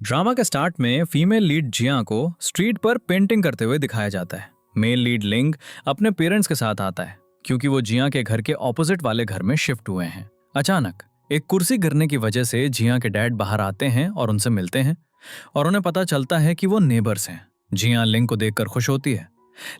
Drama के start में female lead जिया को स्ट्रीट पर पेंटिंग करते हुए दिखाया जाता है। मेल लीड लिंग अपने पेरेंट्स के साथ आता है क्योंकि वो जिया के घर के ऑपोजिट वाले घर में शिफ्ट हुए हैं। अचानक एक कुर्सी गिरने की वजह से जिया के डैड बाहर आते हैं और उनसे मिलते हैं और उन्हें पता चलता है कि वो नेबर्स हैं। जिया लिंग को देखकर खुश होती है,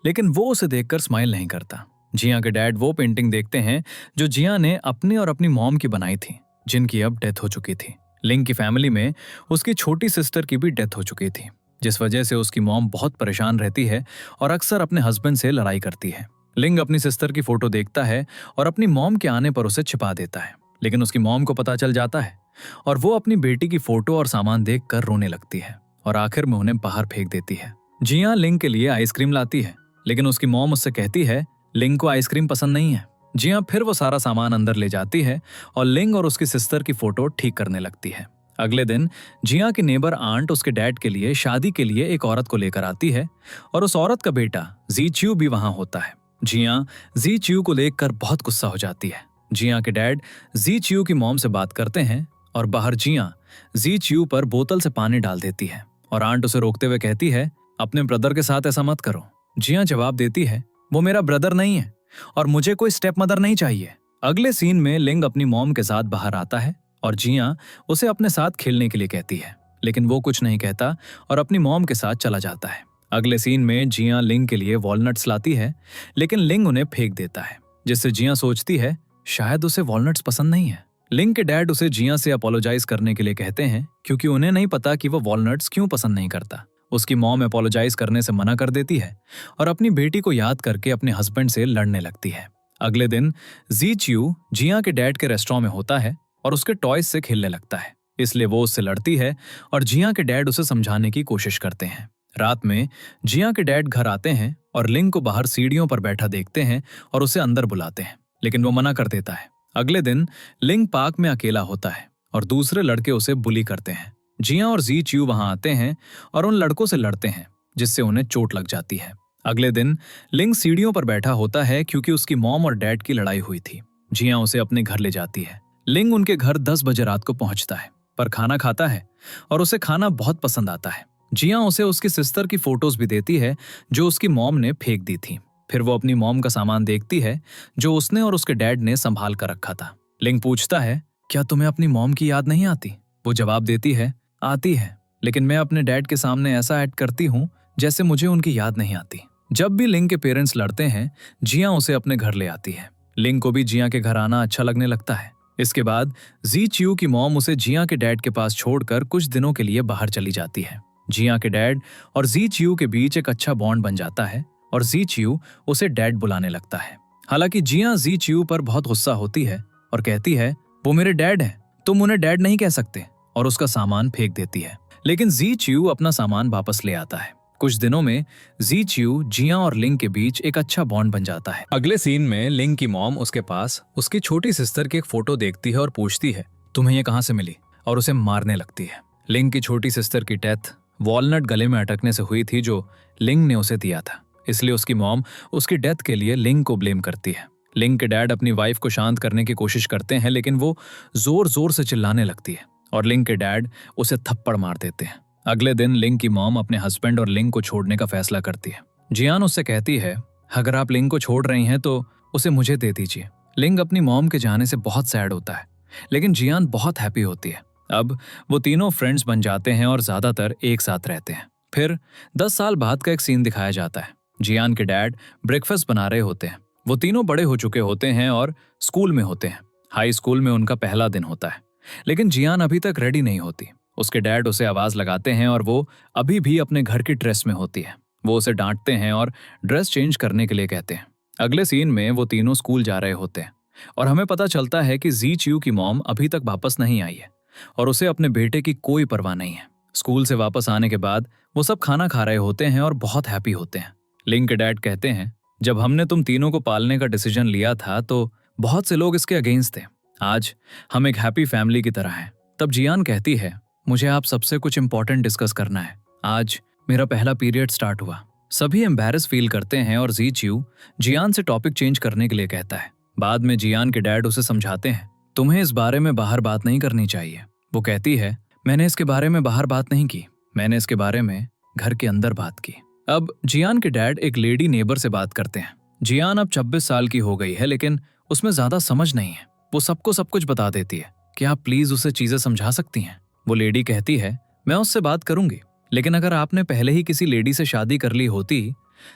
लेकिन वो उसे देखकर स्माइल नहीं करता। जिया के डैड वो पेंटिंग देखते हैं जो जिया ने अपनी और अपनी मॉम की बनाई थी, जिनकी अब डेथ हो चुकी थी। लिंग की फैमिली में उसकी छोटी सिस्टर की भी डेथ हो चुकी थी, जिस वजह से उसकी मॉम बहुत परेशान रहती है और अक्सर अपने हस्बैंड से लड़ाई करती है। लिंग अपनी सिस्टर की फोटो देखता है और अपनी मॉम के आने पर उसे छिपा देता है, लेकिन उसकी मॉम को पता चल जाता है और वो अपनी बेटी की फोटो और सामान देखकर रोने लगती है और आखिर में उन्हें बाहर फेंक देती है। जिया लिंग के लिए आइसक्रीम लाती है, लेकिन उसकी मॉम उससे कहती है लिंग को आइसक्रीम पसंद नहीं है। जिया फिर वो सारा सामान अंदर ले जाती है और लिंग और उसकी सिस्टर की फोटो ठीक करने लगती है। अगले दिन जिया की नेबर आंट उसके डैड के लिए शादी के लिए एक औरत को लेकर आती है और उस औरत का बेटा जी च्यू भी वहां होता है। जिया जी च्यू को देखकर बहुत गुस्सा हो जाती है। जिया के डैड जी च्यू की मॉम से बात करते हैं और बाहर जिया जी च्यू पर बोतल से पानी डाल देती है और आंट उसे रोकते हुए कहती है अपने ब्रदर के साथ ऐसा मत करो। जिया जवाब देती है वो मेरा ब्रदर नहीं है और मुझे कोई स्टेप मदर नहीं चाहिए। अगले सीन में लिंग अपनी मॉम के साथ बाहर आता है और जिया उसे अपने साथ खेलने के लिए कहती है, लेकिन वो कुछ नहीं कहता और अपनी मॉम के साथ चला जाता है। अगले सीन में जिया लिंग के लिए वॉलनट्स लाती है, लेकिन लिंग उन्हें फेंक देता है, जिससे जिया सोचती है शायद उसे वॉलनट्स पसंद नहीं है। लिंग के डैड उसे जिया से अपोलोजाइज करने के लिए कहते हैं क्योंकि उन्हें नहीं पता कि वो वॉलनट्स क्यों पसंद नहीं करता। उसकी मॉम अपोलोजाइज करने से मना कर देती है और अपनी बेटी को याद करके अपने हस्बैंड से लड़ने लगती है। अगले दिन जी च्यू जिया के डैड के रेस्टोरेंट में होता है और उसके टॉयज से खेलने लगता है, इसलिए वो उससे लड़ती है और जिया के डैड उसे समझाने की कोशिश करते हैं। रात में जिया के डैड घर आते हैं और लिंग को बाहर सीढ़ियों पर बैठा देखते हैं और उसे अंदर बुलाते हैं, लेकिन वो मना कर देता है। अगले दिन लिंग पार्क में अकेला होता है और दूसरे लड़के उसे बुली करते हैं। जिया और जी च्यू वहां आते हैं और उन लड़कों से लड़ते हैं, जिससे उन्हें चोट लग जाती है। अगले दिन लिंग सीढ़ियों पर बैठा होता है क्योंकि उसकी मॉम और डैड की लड़ाई हुई थी। जिया उसे अपने घर ले जाती है। लिंग उनके घर 10 बजे रात को पहुंचता है, पर खाना खाता है और उसे खाना बहुत पसंद आता है। जिया उसे उसकी सिस्टर की फोटोज भी देती है जो उसकी मॉम ने फेंक दी थी। फिर वो अपनी मॉम का सामान देखती है जो उसने और उसके डैड ने संभाल कर रखा था। लिंग पूछता है क्या तुम्हें अपनी मॉम की याद नहीं आती? वो जवाब देती है आती है, लेकिन मैं अपने डैड के सामने ऐसा एक्ट करती हूँ जैसे मुझे उनकी याद नहीं आती। जब भी लिंग के पेरेंट्स लड़ते हैं जिया उसे अपने घर ले आती है। लिंग को भी जिया के घर आना अच्छा लगने लगता है। इसके बाद जी च्यू की मॉम उसे जिया के डैड के पास छोड़कर कुछ दिनों के लिए बाहर चली जाती है। जिया के डैड और जी च्यू के बीच एक अच्छा बॉन्ड बन जाता है और जी च्यू उसे डैड बुलाने लगता है। हालांकि जिया जी च्यू पर बहुत गुस्सा होती है और कहती है वो मेरे डैड हैं, तुम उन्हें डैड नहीं कह सकते, और उसका सामान फेंक देती है। लेकिन जी च्यू अपना सामान वापस ले आता है। कुछ दिनों में जी च्यू जिया और लिंग के बीच एक अच्छा बॉन्ड बन जाता है। अगले सीन में लिंग की मॉम उसके पास उसकी छोटी सिस्टर की एक फोटो देखती है और पूछती है तुम्हें ये कहां से मिली, और उसे मारने लगती है। लिंग की छोटी सिस्टर की डेथ वॉलनट गले में अटकने से हुई थी जो लिंग ने उसे दिया था, इसलिए उसकी मॉम उसकी डेथ के लिए लिंग को ब्लेम करती है। लिंग के डैड अपनी वाइफ को शांत करने की कोशिश करते हैं, लेकिन वो जोर जोर से चिल्लाने लगती है और लिंग के डैड उसे थप्पड़ मार देते हैं। अगले दिन लिंग की मॉम अपने हस्बैंड और लिंग को छोड़ने का फैसला करती है। जियान उससे कहती है अगर आप लिंग को छोड़ रही हैं तो उसे मुझे दे दीजिए। लिंग अपनी मॉम के जाने से बहुत सैड होता है, लेकिन जियान बहुत हैप्पी होती है। अब वो तीनों फ्रेंड्स बन जाते हैं और ज्यादातर एक साथ रहते हैं। फिर 10 साल बाद का एक सीन दिखाया जाता है। जियान के डैड ब्रेकफास्ट बना रहे होते हैं। वो तीनों बड़े हो चुके होते हैं और स्कूल में होते हैं। हाई स्कूल में उनका पहला दिन होता है, लेकिन जियान अभी तक रेडी नहीं होती। उसके डैड उसे आवाज लगाते हैं और वो अभी भी अपने घर की ड्रेस में होती है। वो उसे डांटते हैं और ड्रेस चेंज करने के लिए कहते हैं। अगले सीन में वो तीनों स्कूल जा रहे होते हैं और हमें पता चलता है कि जी च्यू की मॉम अभी तक वापस नहीं आई है और उसे अपने बेटे की कोई परवाह नहीं है। स्कूल से वापस आने के बाद वो सब खाना खा रहे होते हैं और बहुत हैप्पी होते हैं। लिंग के डैड कहते हैं जब हमने तुम तीनों को पालने का डिसीजन लिया था तो बहुत से लोग इसके अगेंस्ट थे। आज हम एक हैप्पी फैमिली की तरह हैं। तब जियान कहती है मुझे आप सबसे कुछ इंपॉर्टेंट डिस्कस करना है। आज मेरा पहला पीरियड स्टार्ट हुआ। सभी एम्बैरेस फील करते हैं और जी च्यू जियान से टॉपिक चेंज करने के लिए कहता है। बाद में जियान के डैड उसे समझाते हैं तुम्हें इस बारे में बाहर बात नहीं करनी चाहिए। वो कहती है मैंने इसके बारे में बाहर बात नहीं की, मैंने इसके बारे में घर के अंदर बात की। अब जियान के डैड एक लेडी नेबर से बात करते हैं। जियान अब 26 साल की हो गई है, लेकिन उसमें ज्यादा समझ नहीं है। वो सबको सब कुछ बता देती है। क्या आप प्लीज उसे चीजें समझा सकती हैं? वो लेडी कहती है, मैं उससे बात करूंगी, लेकिन अगर आपने पहले ही किसी लेडी से शादी कर ली होती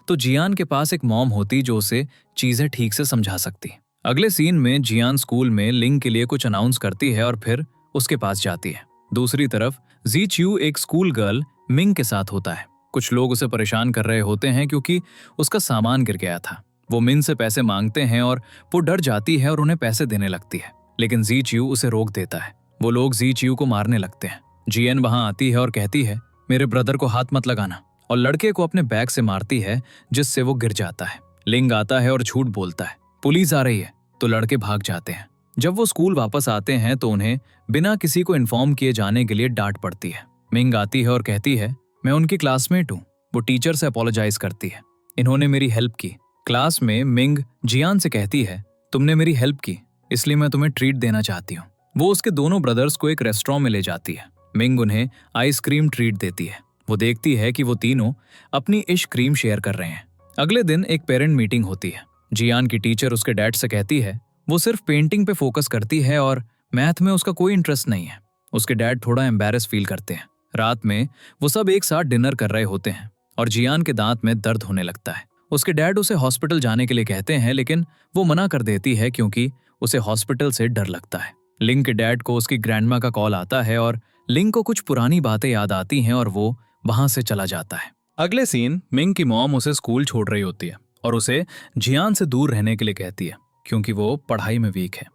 तो जियान के पास एक मॉम होती जो उसे चीजें ठीक से समझा सकती। अगले सीन में जियान स्कूल में लिंग के लिए कुछ अनाउंस करती है और फिर उसके पास जाती है। दूसरी तरफ जी च्यू एक स्कूल गर्ल मिंग के साथ होता है। कुछ लोग उसे परेशान कर रहे होते हैं क्योंकि उसका सामान गिर गया था। वो मिंग से पैसे मांगते हैं और वो डर जाती है और उन्हें पैसे देने लगती है, लेकिन जी च्यू उसे रोक देता है। वो लोग जी च्यू को मारने लगते हैं। जियन वहां आती है और कहती है, मेरे ब्रदर को हाथ मत लगाना, और लड़के को अपने बैग से मारती है जिससे वो गिर जाता है। लिंग आता है और झूठ बोलता है, पुलिस आ रही है, तो लड़के भाग जाते हैं। जब वो स्कूल वापस आते हैं तो उन्हें बिना किसी को इन्फॉर्म किए जाने के लिए डांट पड़ती है। मिंग आती है और कहती है, मैं उनकी क्लासमेट हूँ। वो टीचर से अपोलोजाइज करती है, इन्होंने मेरी हेल्प की। क्लास में मिंग जियान से कहती है, तुमने मेरी हेल्प की इसलिए मैं तुम्हें ट्रीट देना चाहती हूँ। वो उसके दोनों ब्रदर्स को एक रेस्टोरेंट में ले जाती है। मिंग उन्हें आइसक्रीम ट्रीट देती है। वो देखती है कि वो तीनों अपनी इश्क क्रीम शेयर कर रहे हैं। अगले दिन एक पेरेंट मीटिंग होती है। जियान की टीचर उसके डैड से कहती है, वो सिर्फ पेंटिंग पे फोकस करती है और मैथ में उसका कोई इंटरेस्ट नहीं है। उसके डैड थोड़ा एम्बैरेस फील करते हैं। रात में वो सब एक साथ डिनर कर रहे होते हैं और जियान के दांत में दर्द होने लगता है। उसके डैड उसे हॉस्पिटल जाने के लिए कहते हैं, लेकिन वो मना कर देती है क्योंकि उसे हॉस्पिटल से डर लगता है। लिंग के डैड को उसकी ग्रैंडमा का कॉल आता है और लिंग को कुछ पुरानी बातें याद आती हैं और वो वहां से चला जाता है। अगले सीन, मिंग की मॉम उसे स्कूल छोड़ रही होती है और उसे जियान से दूर रहने के लिए कहती है क्योंकि वो पढ़ाई में वीक है।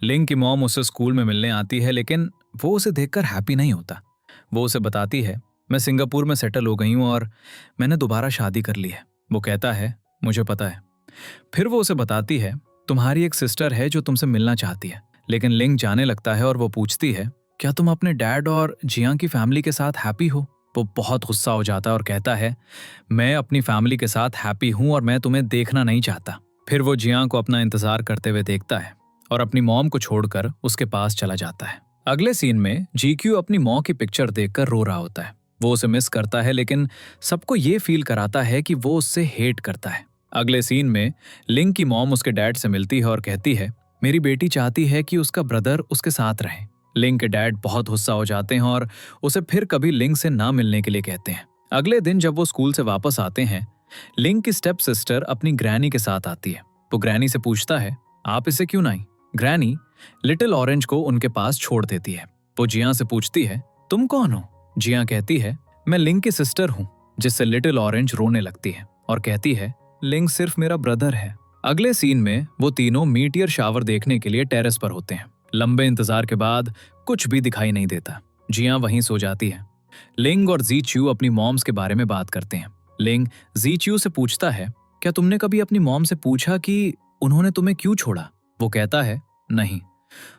लिंग की मॉम उसे स्कूल में मिलने आती है, लेकिन वो उसे देखकर हैप्पी नहीं होता। वो उसे बताती है, मैं सिंगापुर में सेटल हो गई हूँ और मैंने दोबारा शादी कर ली है। वो कहता है, मुझे पता है। फिर वो उसे बताती है, तुम्हारी एक सिस्टर है जो तुमसे मिलना चाहती है। लेकिन लिंग जाने लगता है और वो पूछती है, क्या तुम अपने डैड और जियान की फैमिली के साथ हैप्पी हो? वो बहुत गुस्सा हो जाता है और कहता है, मैं अपनी फैमिली के साथ हैप्पी हूँ और मैं तुम्हें देखना नहीं चाहता। फिर वो जियान को अपना इंतजार करते हुए देखता है और अपनी मॉम को छोड़कर उसके पास चला जाता है। अगले सीन में जीक्यू अपनी मॉम की पिक्चर देखकर रो रहा होता है। वो उसे मिस करता है, लेकिन सबको ये फील कराता है कि वो उससे हेट करता है। अगले सीन में लिंग की मॉम उसके डैड से मिलती है और कहती है, मेरी बेटी चाहती है कि उसका ब्रदर उसके साथ रहे। लिंग के डैड बहुत गुस्सा हो जाते हैं और उसे फिर कभी लिंग से ना मिलने के लिए कहते हैं। अगले दिन जब वो स्कूल से वापस आते हैं, लिंग की स्टेप सिस्टर अपनी ग्रैनी के साथ आती है। वो ग्रैनी से पूछता है, आप इसे क्यों नहीं? ग्रैनी लिटिल ऑरेंज को उनके पास छोड़ देती है। वो जियान से पूछती है, तुम कौन हो? जियान कहती है, मैं लिंग की सिस्टर हूँ, जिससे लिटिल ऑरेंज रोने लगती है और कहती है, लिंग सिर्फ मेरा ब्रदर है। अगले सीन में वो तीनों मीटियर शावर देखने के लिए टेरेस पर होते हैं। लंबे इंतजार के बाद कुछ भी दिखाई नहीं देता। जियां वहीं सो जाती है। लिंग और जी च्यू अपनी मॉम्स के बारे में बात करते हैं। लिंग जी च्यू से पूछता है, क्या तुमने कभी अपनी मॉम से पूछा कि उन्होंने तुम्हें क्यों छोड़ा? वो कहता है, नहीं,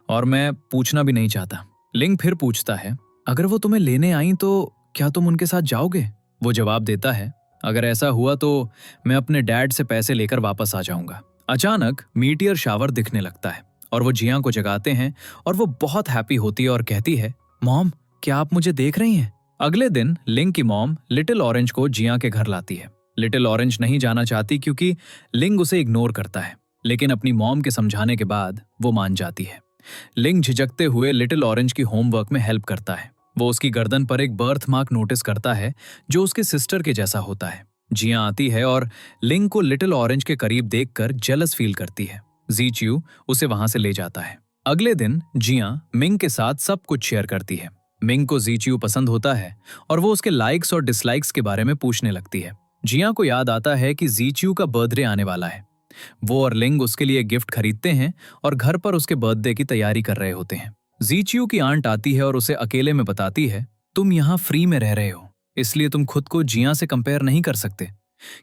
और मैं पूछना भी नहीं चाहता। लिंग फिर पूछता है, अगर वो तुम्हें लेने आई तो क्या तुम उनके साथ जाओगे? वो जवाब देता है, अगर ऐसा हुआ तो मैं अपने डैड से पैसे लेकर वापस आ जाऊंगा। अचानक मीटियर शावर दिखने लगता है और वो जियां को जगाते हैं और वो बहुत हैप्पी होती है और कहती है, मॉम, क्या आप मुझे देख रही हैं? अगले दिन लिंग की मॉम लिटिल ऑरेंज को जियां के घर लाती है। लिटिल ऑरेंज नहीं जाना चाहती क्योंकि लिंग उसे इग्नोर करता है, लेकिन अपनी मॉम के समझाने के बाद वो मान जाती है। लिंग झिझकते हुए लिटिल ऑरेंज की होमवर्क में हेल्प करता है। वो उसकी गर्दन पर एक बर्थ मार्क नोटिस करता है जो उसके सिस्टर के जैसा होता है। जियां आती है और लिंग को लिटिल ऑरेंज के करीब देखकर जेलस फील करती है। जी च्यू उसे वहां से ले जाता है। अगले दिन जियां मिंग के साथ सब कुछ शेयर करती है। मिंग को जी च्यू पसंद होता है और वो उसके लाइक्स और डिसलाइक्स के बारे में पूछने लगती है। जियां को याद आता है कि जी च्यू का बर्थडे आने वाला है। वो और लिंग उसके लिए गिफ्ट खरीदते हैं और घर पर उसके बर्थडे की तैयारी कर रहे होते हैं। जी च्यू की आंट आती है और उसे अकेले में बताती है, तुम यहाँ फ्री में रह रहे हो, इसलिए तुम खुद को जियां से कंपेयर नहीं कर सकते,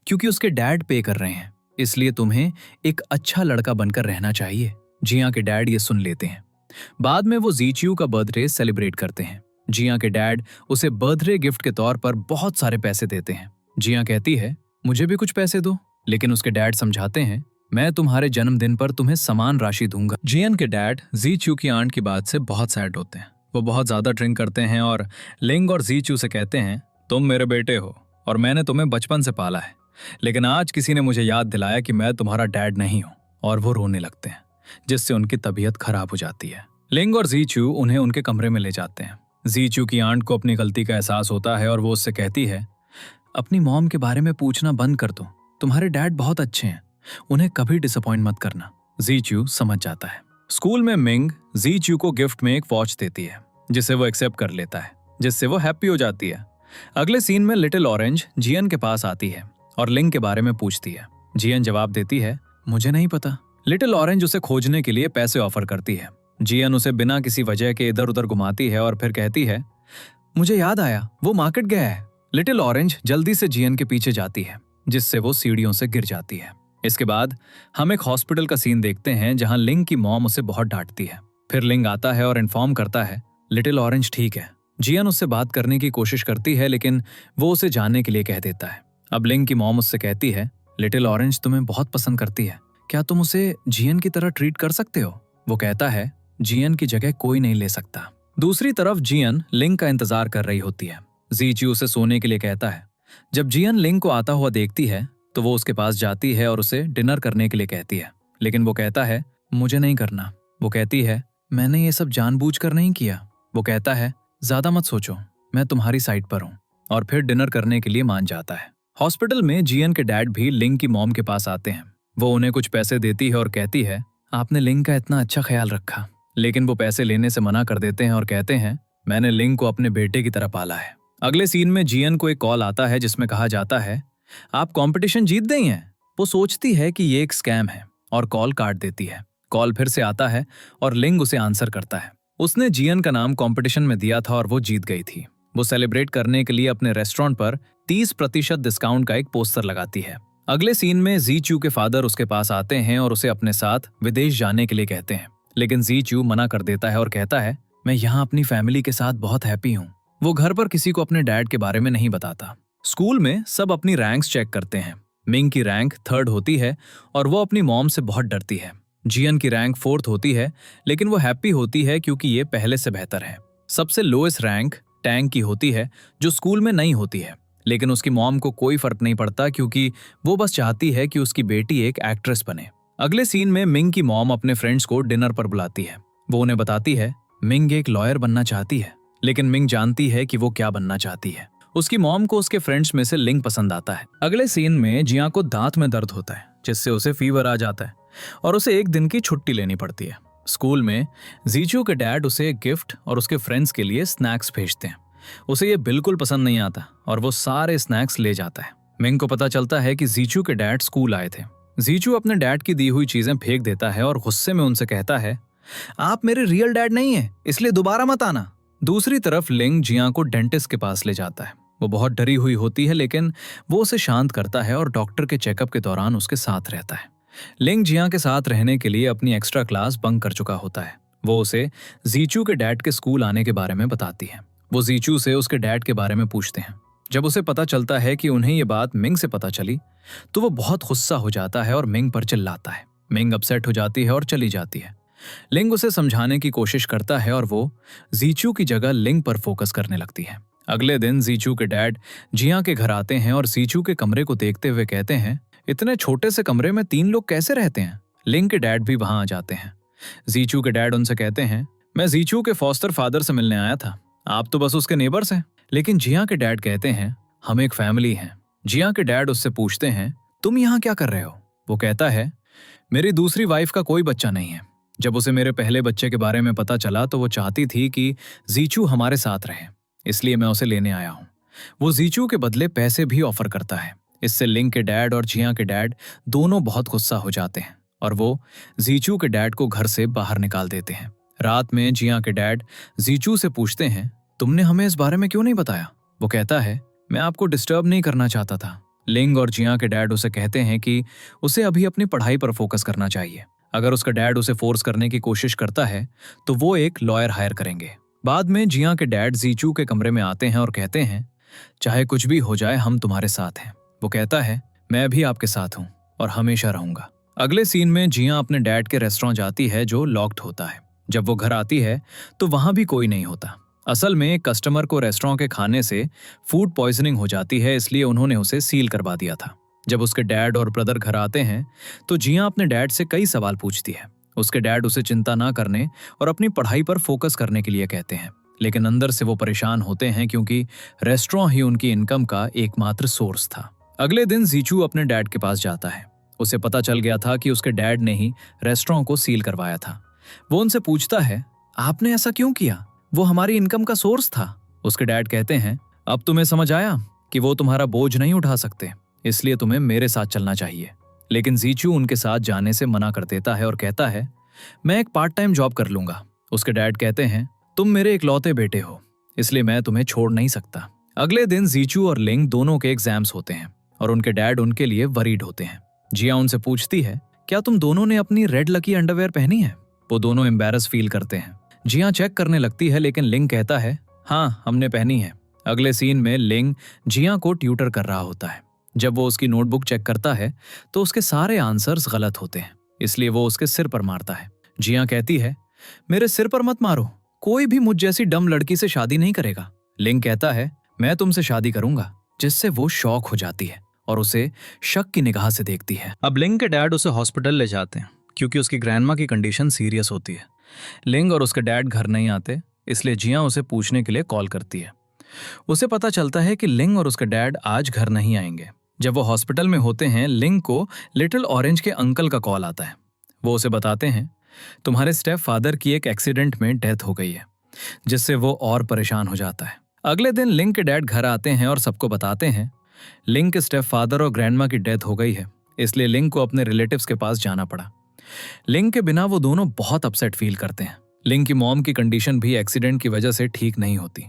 क्योंकि उसके डैड पे कर रहे हैं, इसलिए तुम्हें एक अच्छा लड़का बनकर रहना चाहिए। जियां के डैड ये सुन लेते हैं। बाद में वो जी च्यू का बर्थडे सेलिब्रेट करते हैं। जियां के डैड उसे बर्थडे गिफ्ट के तौर पर बहुत सारे पैसे देते हैं। जियां कहती है, मुझे भी कुछ पैसे दो, लेकिन उसके डैड समझाते हैं, मैं तुम्हारे जन्मदिन पर तुम्हें समान राशि दूंगा। जियान के डैड जी च्यू की आंट की बात से बहुत सैड होते हैं। वो बहुत ज़्यादा ड्रिंक करते हैं और लिंग और जीचू से कहते हैं, तुम मेरे बेटे हो और मैंने तुम्हें बचपन से पाला है, लेकिन आज किसी ने मुझे याद दिलाया कि मैं तुम्हारा डैड नहीं हूँ। और वो रोने लगते हैं, जिससे उनकी तबीयत खराब हो जाती है। लिंग और जीचू उन्हें उनके कमरे में ले जाते हैं। जीचू की आंट को अपनी गलती का एहसास होता है और वो उससे कहती है, अपनी मॉम के बारे में पूछना बंद कर दो, तुम्हारे डैड बहुत अच्छे हैं, उन्हें कभी डिसअपॉइंट मत करना। जीचू समझ जाता है। स्कूल में मिंग जीचू को गिफ्ट में एक वॉच देती है, जिसे वो एक्सेप्ट कर लेता है, जिससे वो हैप्पी हो जाती है। अगले सीन में लिटिल ऑरेंज जियन के पास आती है और लिंग के बारे में पूछती है। जियन जवाब देती है, मुझे नहीं पता। लिटिल ऑरेंज उसे खोजने के लिए पैसे ऑफर करती है। जियन उसे बिना किसी वजह के इधर उधर घुमाती है और फिर कहती है, मुझे याद आया, वो मार्केट गया है। लिटिल ऑरेंज जल्दी से जियन के पीछे जाती है, जिससे वो सीढ़ियों से गिर जाती है। इसके बाद हम एक हॉस्पिटल का सीन देखते हैं जहां लिंग की मॉम उसे बहुत डांटती है। फिर लिंग आता है और इन्फॉर्म करता है, लिटिल ऑरेंज ठीक है। जियन उससे बात करने की कोशिश करती है, लेकिन वो उसे जाने के लिए कह देता है। अब लिंग की मॉम उससे कहती है, लिटिल ऑरेंज तुम्हें बहुत पसंद करती है, क्या तुम उसे जियन की तरह ट्रीट कर सकते हो? वो कहता है, जियन की जगह कोई नहीं ले सकता। दूसरी तरफ जियन लिंग का इंतजार कर रही होती है। जीचू उसे सोने के लिए कहता है। जब जियन लिंग को आता हुआ देखती है तो वो उसके पास जाती है और उसे डिनर करने के लिए कहती है, लेकिन वो कहता है, मुझे नहीं करना। वो कहती है, मैंने ये सब जानबूझकर नहीं किया। वो कहता है, ज्यादा मत सोचो, मैं तुम्हारी साइड पर हूँ, और फिर डिनर करने के लिए मान जाता है। हॉस्पिटल में जियन के डैड भी लिंग की मॉम के पास आते हैं। वो उन्हें कुछ पैसे देती है और कहती है, आपने लिंग का इतना अच्छा ख्याल रखा। लेकिन वो पैसे लेने से मना कर देते हैं और कहते हैं, मैंने लिंग को अपने बेटे की तरह पाला है। अगले सीन में जियन को एक कॉल आता है जिसमें कहा जाता है, आप कंपटीशन जीत गई हैं। वो सोचती है कि ये एक स्कैम है और कॉल काट देती है। कॉल फिर से आता है और लिंग उसे आंसर करता है। उसने जियन का नाम कंपटीशन में दिया था और वो जीत गई थी। वो सेलिब्रेट करने के लिए अपने रेस्टोरेंट पर 30% डिस्काउंट का एक पोस्टर लगाती है। अगले सीन में जीचू के फादर उसके पास आते हैं और उसे अपने साथ विदेश जाने के लिए कहते हैं, लेकिन जीचू मना कर देता है और कहता है, मैं यहाँ अपनी फैमिली के साथ बहुत हैप्पी हूँ। वो घर पर किसी को अपने डैड के बारे में नहीं बताता। स्कूल में सब अपनी रैंक्स चेक करते हैं। मिंग की रैंक 3rd होती है और वो अपनी मॉम से बहुत डरती है। जियन की रैंक 4th होती है, लेकिन वो हैप्पी होती है क्योंकि ये पहले से बेहतर है। सबसे लोएस्ट रैंक टैंग की होती है, जो स्कूल में नहीं होती है, लेकिन उसकी मॉम को कोई फर्क नहीं पड़ता क्योंकि वो बस चाहती है कि उसकी बेटी एक एक्ट्रेस बने। अगले सीन में मिंग की मॉम अपने फ्रेंड्स को डिनर पर बुलाती है। वो उन्हें बताती है, मिंग एक लॉयर बनना चाहती है, लेकिन मिंग जानती है कि वो क्या बनना चाहती है। उसकी मॉम को उसके फ्रेंड्स में से लिंग पसंद आता है। अगले सीन में जिया को दांत में दर्द होता है, जिससे उसे फीवर आ जाता है और उसे एक दिन की छुट्टी लेनी पड़ती है। स्कूल में जीचू के डैड उसे एक गिफ्ट और उसके फ्रेंड्स के लिए स्नैक्स भेजते हैं। उसे ये बिल्कुल पसंद नहीं आता और वो सारे स्नैक्स ले जाता है। मिंग को पता चलता है कि जीचू के डैड स्कूल आए थे। जीचू अपने डैड की दी हुई चीजें फेंक देता है और गुस्से में उनसे कहता है, आप मेरे रियल डैड नहीं है, इसलिए दोबारा मत आना। दूसरी तरफ लिंग जिया को डेंटिस्ट के पास ले जाता है। वो बहुत डरी हुई होती है, लेकिन वो उसे शांत करता है और डॉक्टर के चेकअप के दौरान उसके साथ रहता है। लिंग जिया के साथ रहने के लिए अपनी एक्स्ट्रा क्लास बंक कर चुका होता है। वो उसे जीचू के डैड के स्कूल आने के बारे में बताती है। वो जीचू से उसके डैड के बारे में पूछते हैं। जब उसे पता चलता है कि उन्हें ये बात मिंग से पता चली, तो वो बहुत गुस्सा हो जाता है और मिंग पर चिल्लाता है। मिंग अपसेट हो जाती है और चली जाती है। लिंग उसे समझाने की कोशिश करता है और वो जीचू की जगह लिंग पर फोकस करने लगती है। अगले दिन जीचू के डैड जिया के घर आते हैं और जीचू के कमरे को देखते हुए कहते हैं, इतने छोटे से कमरे में 3 लोग कैसे रहते हैं? लिंग के डैड भी वहां आ जाते हैं। जीचू के डैड उनसे कहते हैं, मैं जीचू के फॉस्टर फादर से मिलने आया था, आप तो बस उसके नेबर्स हैं। लेकिन जिया के डैड कहते हैं, हम एक फैमिली हैं। जिया के डैड उससे पूछते हैं, तुम यहाँ क्या कर रहे हो? वो कहता है, मेरी दूसरी वाइफ का कोई बच्चा नहीं है। जब उसे मेरे पहले बच्चे के बारे में पता चला तो वो चाहती थी कि जीचू हमारे साथ रहे, इसलिए मैं उसे लेने आया हूँ। वो जीचू के बदले पैसे भी ऑफर करता है। इससे लिंग के डैड और जिया के डैड दोनों बहुत गुस्सा हो जाते हैं और वो जीचू के डैड को घर से बाहर निकाल देते हैं। रात में जिया के डैड जीचू से पूछते हैं, तुमने हमें इस बारे में क्यों नहीं बताया? वो कहता है, मैं आपको डिस्टर्ब नहीं करना चाहता था। लिंग और जिया के डैड उसे कहते हैं कि उसे अभी अपनी पढ़ाई पर फोकस करना चाहिए। अगर उसका डैड उसे फोर्स करने की कोशिश करता है तो वो एक लॉयर हायर करेंगे। बाद में जिया के डैड जीचू के कमरे में आते हैं और कहते हैं, चाहे कुछ भी हो जाए हम तुम्हारे साथ हैं। वो कहता है, मैं भी आपके साथ हूँ और हमेशा रहूंगा। अगले सीन में जिया अपने डैड के रेस्टोरेंट जाती है जो लॉक्ड होता है। जब वो घर आती है तो वहां भी कोई नहीं होता। असल में एक कस्टमर को रेस्टोरेंट के खाने से फूड पॉइजनिंग हो जाती है, इसलिए उन्होंने उसे सील करवा दिया था। जब उसके डैड और ब्रदर घर आते हैं तो जिया अपने डैड से कई सवाल पूछती है। उसके डैड उसे चिंता ना करने और अपनी पढ़ाई पर फोकस करने के लिए कहते हैं, लेकिन अंदर से वो परेशान होते हैं क्योंकि रेस्टोरेंट ही उनकी इनकम का एकमात्र सोर्स था। अगले दिन जीचू अपने डैड के पास जाता है। उसे पता चल गया था कि उसके डैड ने ही रेस्टोरेंट को सील करवाया था। वो उनसे पूछता है, आपने ऐसा क्यों किया? वो हमारी इनकम का सोर्स था। उसके डैड कहते हैं, अब तुम्हें समझ आया कि वो तुम्हारा बोझ नहीं उठा सकते, इसलिए तुम्हें मेरे साथ चलना चाहिए। लेकिन जीचू उनके साथ जाने से मना कर देता है और कहता है, मैं एक पार्ट टाइम जॉब कर लूंगा। उसके डैड कहते हैं, तुम मेरे इकलौते बेटे हो, इसलिए मैं तुम्हें छोड़ नहीं सकता। अगले दिन जीचू और लिंग दोनों के एग्जाम्स होते हैं और उनके डैड उनके लिए वरीड होते हैं। जिया उनसे पूछती है, क्या तुम दोनों ने अपनी रेड लकी अंडरवेयर पहनी है? वो दोनों एम्बैरस फील करते हैं। जिया चेक करने लगती है, लेकिन लिंग कहता है, हाँ हमने पहनी है। अगले सीन में लिंग जिया को ट्यूटर कर रहा होता है। जब वो उसकी नोटबुक चेक करता है तो उसके सारे आंसर्स गलत होते हैं, इसलिए वो उसके सिर पर मारता है। जिया कहती है, मेरे सिर पर मत मारो, कोई भी मुझ जैसी डम लड़की से शादी नहीं करेगा। लिंग कहता है, मैं तुमसे शादी करूंगा, जिससे वो शॉक हो जाती है और उसे शक की निगाह से देखती है। अब लिंग के डैड उसे हॉस्पिटल ले जाते हैं क्योंकि उसकी ग्रैंडमा की कंडीशन सीरियस होती है। लिंग और उसके डैड घर नहीं आते, इसलिए जिया उसे पूछने के लिए कॉल करती है। उसे पता चलता है कि लिंग और उसके डैड आज घर नहीं आएंगे। जब वो हॉस्पिटल में होते हैं, लिंग को लिटिल ऑरेंज के अंकल का कॉल आता है। वो उसे बताते हैं, तुम्हारे स्टेप फादर की एक एक्सीडेंट में डेथ हो गई है, जिससे वो और परेशान हो जाता है। अगले दिन लिंग के डैड घर आते हैं और सबको बताते हैं, लिंग के स्टेप फादर और ग्रैंडमा की डेथ हो गई है, इसलिए लिंग को अपने रिलेटिव्स के पास जाना पड़ा। लिंग के बिना वो दोनों बहुत अपसेट फील करते हैं। लिंग की मॉम की कंडीशन भी एक्सीडेंट की वजह से ठीक नहीं होती।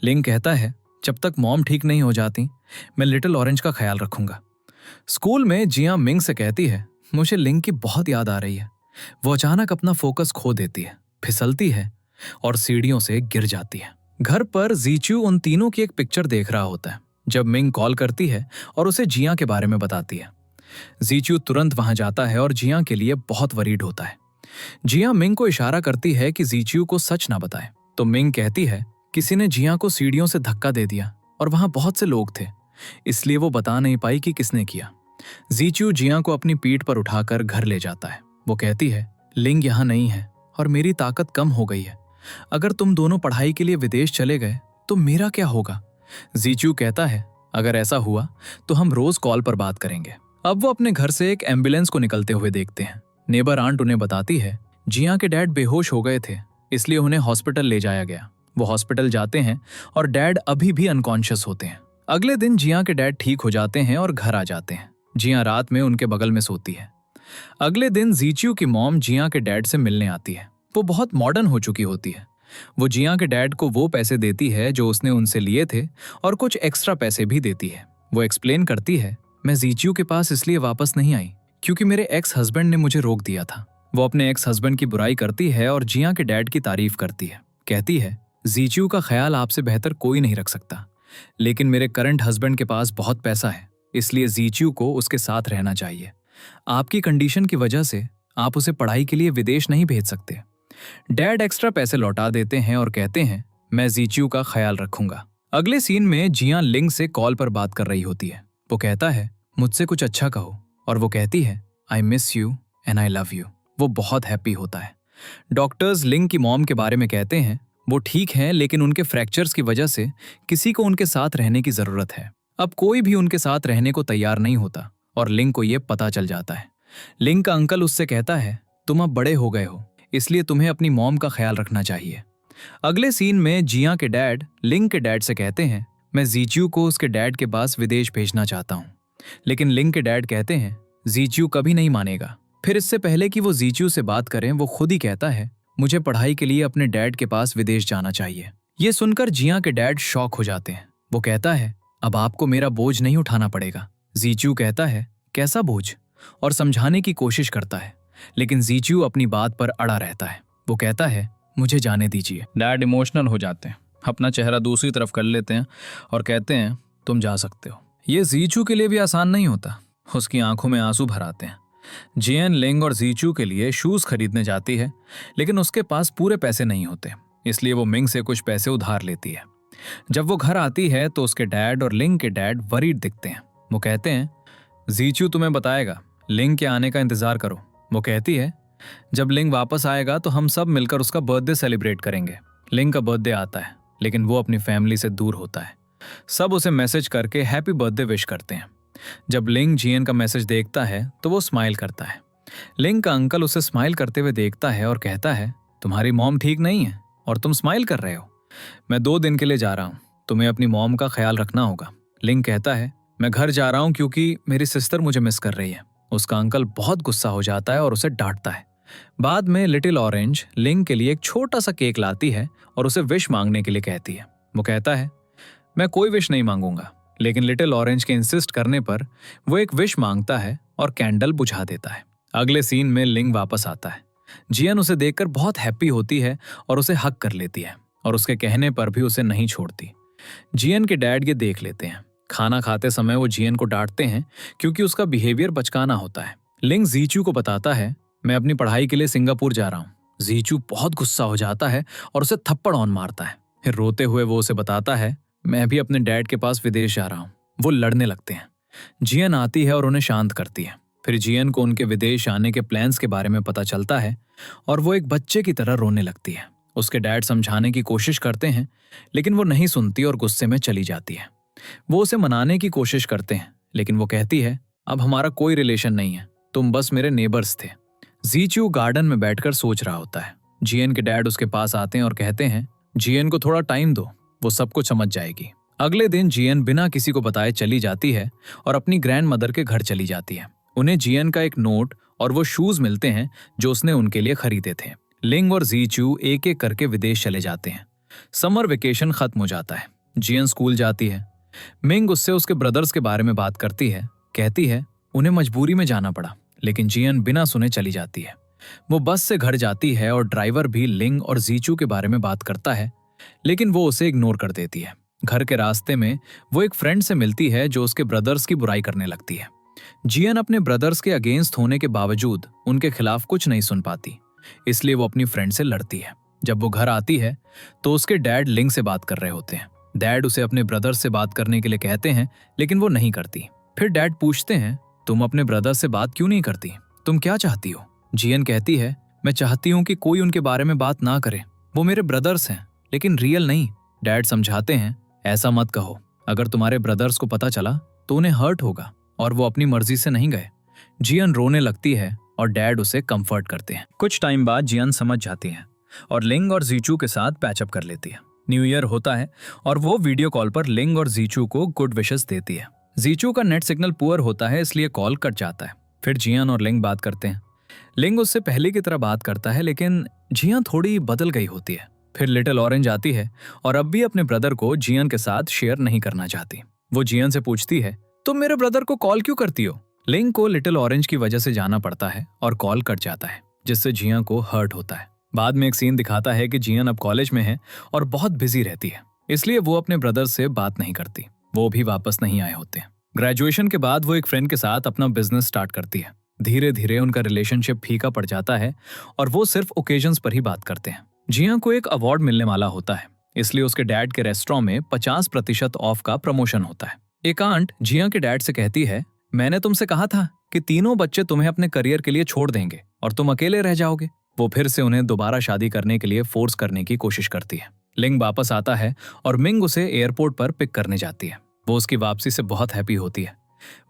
लिंग कहता है, जब तक मॉम ठीक नहीं हो जाती मैं लिटिल ऑरेंज का ख्याल रखूंगा। स्कूल में जिया मिंग से कहती है, मुझे लिंग की बहुत याद आ रही है। वो अचानक अपना फोकस खो देती है, फिसलती है और सीढ़ियों से गिर जाती है। घर पर जीचू उन तीनों की एक पिक्चर देख रहा होता है जब मिंग कॉल करती है और उसे जिया के बारे में बताती है। जीचू तुरंत वहां जाता है और जिया के लिए बहुत वरीड होता है। जिया मिंग को इशारा करती है कि जीचू को सच ना बताए, तो मिंग कहती है, किसी ने जिया को सीढ़ियों से धक्का दे दिया और वहां बहुत से लोग थे, इसलिए वो बता नहीं पाई कि किसने किया। जीचू जिया को अपनी पीठ पर उठाकर घर ले जाता है। वो कहती है, लिंग यहाँ नहीं है और मेरी ताकत कम हो गई है। अगर तुम दोनों पढ़ाई के लिए विदेश चले गए तो मेरा क्या होगा? जीचू कहता है, अगर ऐसा हुआ तो हम रोज कॉल पर बात करेंगे। अब वो अपने घर से एक एम्बुलेंस को निकलते हुए देखते हैं। नेबर आंट उन्हें बताती है, जिया के डैड बेहोश हो गए थे, इसलिए उन्हें हॉस्पिटल ले जाया गया। वो हॉस्पिटल जाते हैं और डैड अभी भी अनकॉन्शियस होते हैं। अगले दिन जिया के डैड ठीक हो जाते हैं और घर आ जाते हैं। जिया रात में उनके बगल में सोती है। अगले दिन जीचू की मॉम जिया के डैड से मिलने आती है। वो बहुत मॉडर्न हो चुकी होती है। वो जिया के डैड को वो पैसे देती है जो उसने उनसे लिए थे और कुछ एक्स्ट्रा पैसे भी देती है। वो एक्सप्लेन करती है, मैं जीचू के पास इसलिए वापस नहीं आई क्योंकि मेरे एक्स हस्बैंड ने मुझे रोक दिया था। वो अपने एक्स हस्बैंड की बुराई करती है और जिया के डैड की तारीफ करती है। कहती है, जीचू का ख्याल आपसे बेहतर कोई नहीं रख सकता, लेकिन मेरे करंट हस्बैंड के पास बहुत पैसा है, इसलिए जीचू को उसके साथ रहना चाहिए। आपकी कंडीशन की वजह से आप उसे पढ़ाई के लिए विदेश नहीं भेज सकते। डैड एक्स्ट्रा पैसे लौटा देते हैं और कहते हैं, मैं जीचू का ख्याल रखूंगा। अगले सीन में जिया लिंग से कॉल पर बात कर रही होती है। वो कहता है, मुझसे कुछ अच्छा कहो, और वो कहती है, I miss you and I love you. वो बहुत हैप्पी होता है। डॉक्टर्स लिंग की मॉम के बारे में कहते हैं, वो ठीक हैं, लेकिन उनके फ्रैक्चर्स की वजह से किसी को उनके साथ रहने की जरूरत है। अब कोई भी उनके साथ रहने को तैयार नहीं होता और लिंग को ये पता चल जाता है। लिंग का अंकल उससे कहता है, तुम अब बड़े हो गए हो, इसलिए तुम्हें अपनी मॉम का ख्याल रखना चाहिए। अगले सीन में जिया के डैड लिंग के डैड से कहते हैं, मैं जीचू को उसके डैड के पास विदेश भेजना चाहता हूँ। लेकिन लिंग के डैड कहते हैं, जीचू कभी नहीं मानेगा। फिर इससे पहले कि वो जीचू से बात करें, वो खुद ही कहता है, मुझे पढ़ाई के लिए अपने डैड के पास विदेश जाना चाहिए। ये सुनकर जिया के डैड शॉक हो जाते हैं। वो कहता है, अब आपको मेरा बोझ नहीं उठाना पड़ेगा। जीचू कहता है, कैसा बोझ? और समझाने की कोशिश करता है, लेकिन जीचू अपनी बात पर अड़ा रहता है। वो कहता है, मुझे जाने दीजिए। डैड इमोशनल हो जाते हैं, अपना चेहरा दूसरी तरफ कर लेते हैं और कहते हैं, तुम जा सकते हो। ये जीचू के लिए भी आसान नहीं होता। उसकी आंखों में आंसू भर आते हैं। जियन लिंग और जीचू के लिए शूज खरीदने जाती है, लेकिन उसके पास पूरे पैसे नहीं होते, इसलिए वो मिंग से कुछ पैसे उधार लेती है। जब वो घर आती है तो उसके डैड और लिंग के डैड वरीड दिखते हैं। वो कहते हैं, जीचू तुम्हें बताएगा, लिंग के आने का इंतजार करो। वो कहती है, जब लिंग वापस आएगा तो हम सब मिलकर उसका बर्थडे सेलिब्रेट करेंगे। लिंग का बर्थडे आता है, लेकिन वो अपनी फैमिली से दूर होता है। सब उसे मैसेज करके हैप्पी बर्थडे विश करते हैं। जब लिंग जियन का मैसेज देखता है तो वो स्माइल करता है। लिंग का अंकल उसे स्माइल करते हुए देखता है और कहता है, तुम्हारी मॉम ठीक नहीं है और तुम स्माइल कर रहे हो। मैं 2 दिन के लिए जा रहा हूँ, तुम्हें अपनी मॉम का ख्याल रखना होगा। लिंग कहता है, मैं घर जा रहा हूँ क्योंकि मेरी सिस्टर मुझे मिस कर रही है। उसका अंकल बहुत गुस्सा हो जाता है और उसे डांटता है। बाद में लिटिल ऑरेंज लिंग के लिए एक छोटा सा केक लाती है और उसे विश मांगने के लिए कहती है। वो कहता है, मैं कोई विश नहीं मांगूंगा, लेकिन लिटिल ऑरेंज के इंसिस्ट करने पर वो एक विश मांगता है और कैंडल बुझा देता है। अगले सीन में लिंग वापस आता है। जियन उसे देखकर बहुत हैप्पी होती है और उसे हक कर लेती है और उसके कहने पर भी उसे नहीं छोड़ती। जियन के डैड ये देख लेते हैं। खाना खाते समय वो जियन को डांटते हैं क्योंकि उसका बिहेवियर बचकाना होता है। लिंग जीचू को बताता है, मैं अपनी पढ़ाई के लिए सिंगापुर जा रहा हूँ। जीचू बहुत गुस्सा हो जाता है और उसे थप्पड़ ऑन मारता है। फिर रोते हुए वो उसे बताता है, मैं भी अपने डैड के पास विदेश जा रहा हूँ। वो लड़ने लगते हैं। जियन आती है और उन्हें शांत करती है। फिर जियन को उनके विदेश आने के प्लान्स के बारे में पता चलता है और वो एक बच्चे की तरह रोने लगती है। उसके डैड समझाने की कोशिश करते हैं, लेकिन वो नहीं सुनती और गुस्से में चली जाती है। वो उसे मनाने की कोशिश करते हैं, लेकिन वो कहती है, अब हमारा कोई रिलेशन नहीं है, तुम बस मेरे नेबर्स थे। जीचू गार्डन में बैठकर सोच रहा होता है। जियन के डैड उसके पास आते हैं और कहते हैं, जियन को थोड़ा टाइम दो, वो सब कुछ समझ जाएगी। अगले दिन जियन बिना किसी को बताए चली जाती है और अपनी ग्रैंड मदर के घर चली जाती है। उन्हें जियन का एक नोट और वो शूज मिलते हैं जो उसने उनके लिए खरीदे थे। लिंग और जीचू एक एक करके विदेश चले जाते हैं। समर वेकेशन खत्म हो जाता है। जियन स्कूल जाती है। मिंग उससे उसके ब्रदर्स के बारे में बात करती है। कहती है, उन्हें मजबूरी में जाना पड़ा, लेकिन जियन बिना सुने चली जाती है। वो बस से घर जाती है और ड्राइवर भी लिंग और जीचू के बारे में बात करता है, लेकिन वो उसे इग्नोर कर देती है। घर के रास्ते में वो एक फ्रेंड से मिलती है जो उसके ब्रदर्स की बुराई करने लगती है। जियन अपने ब्रदर्स के अगेंस्ट होने के बावजूद उनके खिलाफ कुछ नहीं सुन पाती, इसलिए वो अपनी फ्रेंड से लड़ती है। जब वो घर आती है तो उसके डैड लिंग से बात कर रहे होते हैं। डैड उसे अपने ब्रदर्स से बात करने के लिए कहते हैं, लेकिन वो नहीं करती। फिर डैड पूछते हैं, तुम अपने ब्रदर से बात क्यों नहीं करती? तुम क्या चाहती हो? जियन कहती है, मैं चाहती हूँ कि कोई उनके बारे में बात ना करे। वो मेरे ब्रदर्स हैं, लेकिन रियल नहीं। डैड समझाते हैं, ऐसा मत कहो, अगर तुम्हारे ब्रदर्स को पता चला तो उन्हें हर्ट होगा और वो अपनी मर्जी से नहीं गए। जियन रोने लगती है और डैड उसे कंफर्ट करते हैं। कुछ टाइम बाद जियन समझ जाती है और लिंग और जीचू के साथ पैचअप कर लेती है। न्यू ईयर होता है और वो वीडियो कॉल पर लिंग और जीचू को गुड विशेस देती है। जीचू का नेट सिग्नल पुअर होता है, इसलिए कॉल कट जाता है। फिर जियन और लिंग बात करते हैं। लिंग उससे पहले की तरह बात करता है, लेकिन जियन थोड़ी बदल गई होती है। फिर लिटिल ऑरेंज आती है और अब भी अपने ब्रदर को जियन के साथ शेयर नहीं करना चाहती। वो जियन से पूछती है, तुम मेरे ब्रदर को कॉल क्यों करती हो? लिंग को लिटिल ऑरेंज की वजह से जाना पड़ता है और कॉल कट जाता है, जिससे जियन को हर्ट होता है। बाद में एक सीन दिखाता है कि जियन अब कॉलेज में है और बहुत बिजी रहती है, इसलिए वो अपने ब्रदर से बात नहीं करती। वो भी वापस नहीं आए होते। ग्रेजुएशन के बाद वो एक फ्रेंड के साथ अपना बिजनेस स्टार्ट करती है। धीरे धीरे उनका रिलेशनशिप फीका पड़ जाता है और वो सिर्फ ओकेजन्स पर ही बात करते हैं। जियन को एक अवार्ड मिलने वाला होता है, इसलिए उसके डैड के रेस्टोरेंट में 50% ऑफ का प्रमोशन होता है। एक आंट जियन के डैड से कहती है, मैंने तुमसे कहा था कि तीनों बच्चे तुम्हें अपने करियर के लिए छोड़ देंगे और तुम अकेले रह जाओगे। वो फिर से उन्हें दोबारा शादी करने के लिए फोर्स करने की कोशिश करती है। लिंग वापस आता है और मिंग उसे एयरपोर्ट पर पिक करने जाती है। वो उसकी वापसी से बहुत हैप्पी होती है।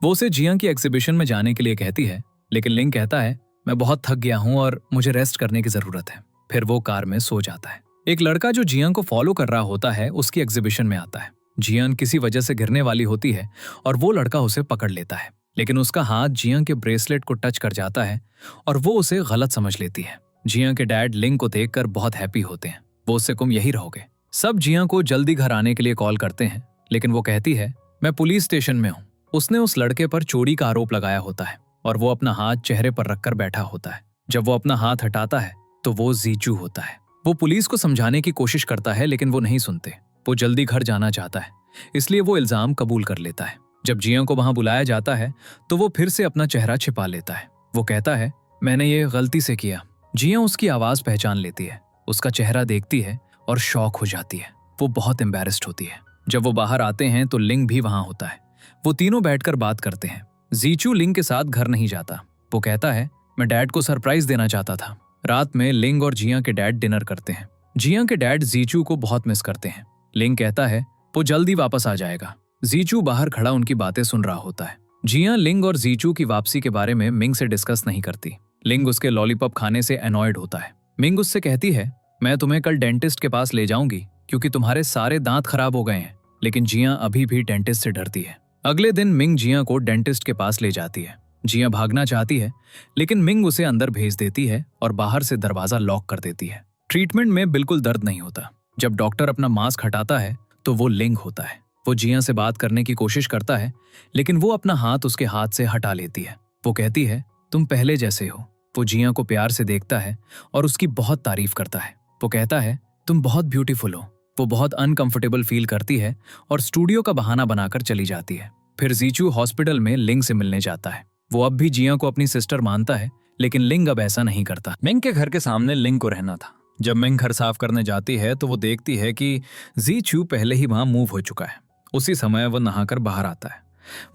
वो उसे जियन की एग्जीबिशन में जाने के लिए कहती है, लेकिन लिंग कहता है, मैं बहुत थक गया हूँ और मुझे रेस्ट करने की जरूरत है। फिर वो कार में सो जाता है। एक लड़का जो जियन को फॉलो कर रहा होता है उसकी एग्जीबिशन में आता है। जियन किसी वजह से गिरने वाली होती है और वो लड़का उसे पकड़ लेता है, लेकिन उसका हाथ जियन के ब्रेसलेट को टच कर जाता है और वो उसे गलत समझ लेती है। जियन के डैड लिंग को देखकर बहुत हैप्पी होते हैं। वो उससे तुम यही रहोगे। सब जियन को जल्दी घर आने के लिए कॉल करते हैं, लेकिन वो कहती है, मैं पुलिस स्टेशन में हूँ। उसने उस लड़के पर चोरी का आरोप लगाया होता है और वो अपना हाथ चेहरे पर रखकर बैठा होता है। जब वो अपना हाथ हटाता है तो वो जीचू होता है। वो पुलिस को समझाने की कोशिश करता है, लेकिन वो नहीं सुनते। वो जल्दी घर जाना चाहता है, इसलिए वो इल्जाम कबूल कर लेता है। जब जियन को वहां बुलाया जाता है तो वो फिर से अपना चेहरा छिपा लेता है। वो कहता है, मैंने ये गलती से किया। जिया उसकी आवाज पहचान लेती है, उसका चेहरा देखती है और शॉक हो जाती है। वो बहुत एम्बैरेस्ड होती है। जब वो बाहर आते हैं तो लिंग भी वहां होता है। वो तीनों बैठकर बात करते हैं। जीचू लिंग के साथ घर नहीं जाता। वो कहता है, मैं डैड को सरप्राइज देना चाहता था। रात में लिंग और जिया के डैड डिनर करते हैं। जिया के डैड जीचू को बहुत मिस करते हैं। लिंग कहता है वो जल्दी वापस आ जाएगा। जीचू बाहर खड़ा उनकी बातें सुन रहा होता है। जिया लिंग और जीचू की वापसी के बारे में मिंग से डिस्कस नहीं करती। लिंग उसके लॉलीपॉप खाने से एनॉयड होता है। मिंग उससे कहती है, मैं तुम्हें कल डेंटिस्ट के पास ले जाऊंगी क्योंकि तुम्हारे सारे दांत खराब हो गए हैं। लेकिन जिया अभी भी डेंटिस्ट से डरती है। अगले दिन मिंग जिया को डेंटिस्ट के पास ले जाती है। जिया भागना चाहती है लेकिन मिंग उसे अंदर भेज देती है और बाहर से दरवाजा लॉक कर देती है। ट्रीटमेंट में बिल्कुल दर्द नहीं होता। जब डॉक्टर अपना मास्क हटाता है तो वो लिंग होता है। वो जिया से बात करने की कोशिश करता है लेकिन वो अपना हाथ उसके हाथ से हटा लेती है। वो कहती है, तुम पहले जैसे हो। वो जिया को प्यार से देखता है और उसकी बहुत तारीफ करता है। वो कहता है, तुम बहुत ब्यूटीफुल हो। वो बहुत अनकंफर्टेबल फील करती है और स्टूडियो का बहाना बनाकर चली जाती है। फिर जीचू हॉस्पिटल में लिंग से मिलने जाता है। वो अब भी जिया को अपनी सिस्टर मानता है लेकिन लिंग अब ऐसा नहीं करता। मिंग के घर के सामने लिंग को रहना था। जब मिंग घर साफ करने जाती है तो वो देखती है कि जीचू पहले ही वहां मूव हो चुका है। उसी समय वो नहाकर बाहर आता है।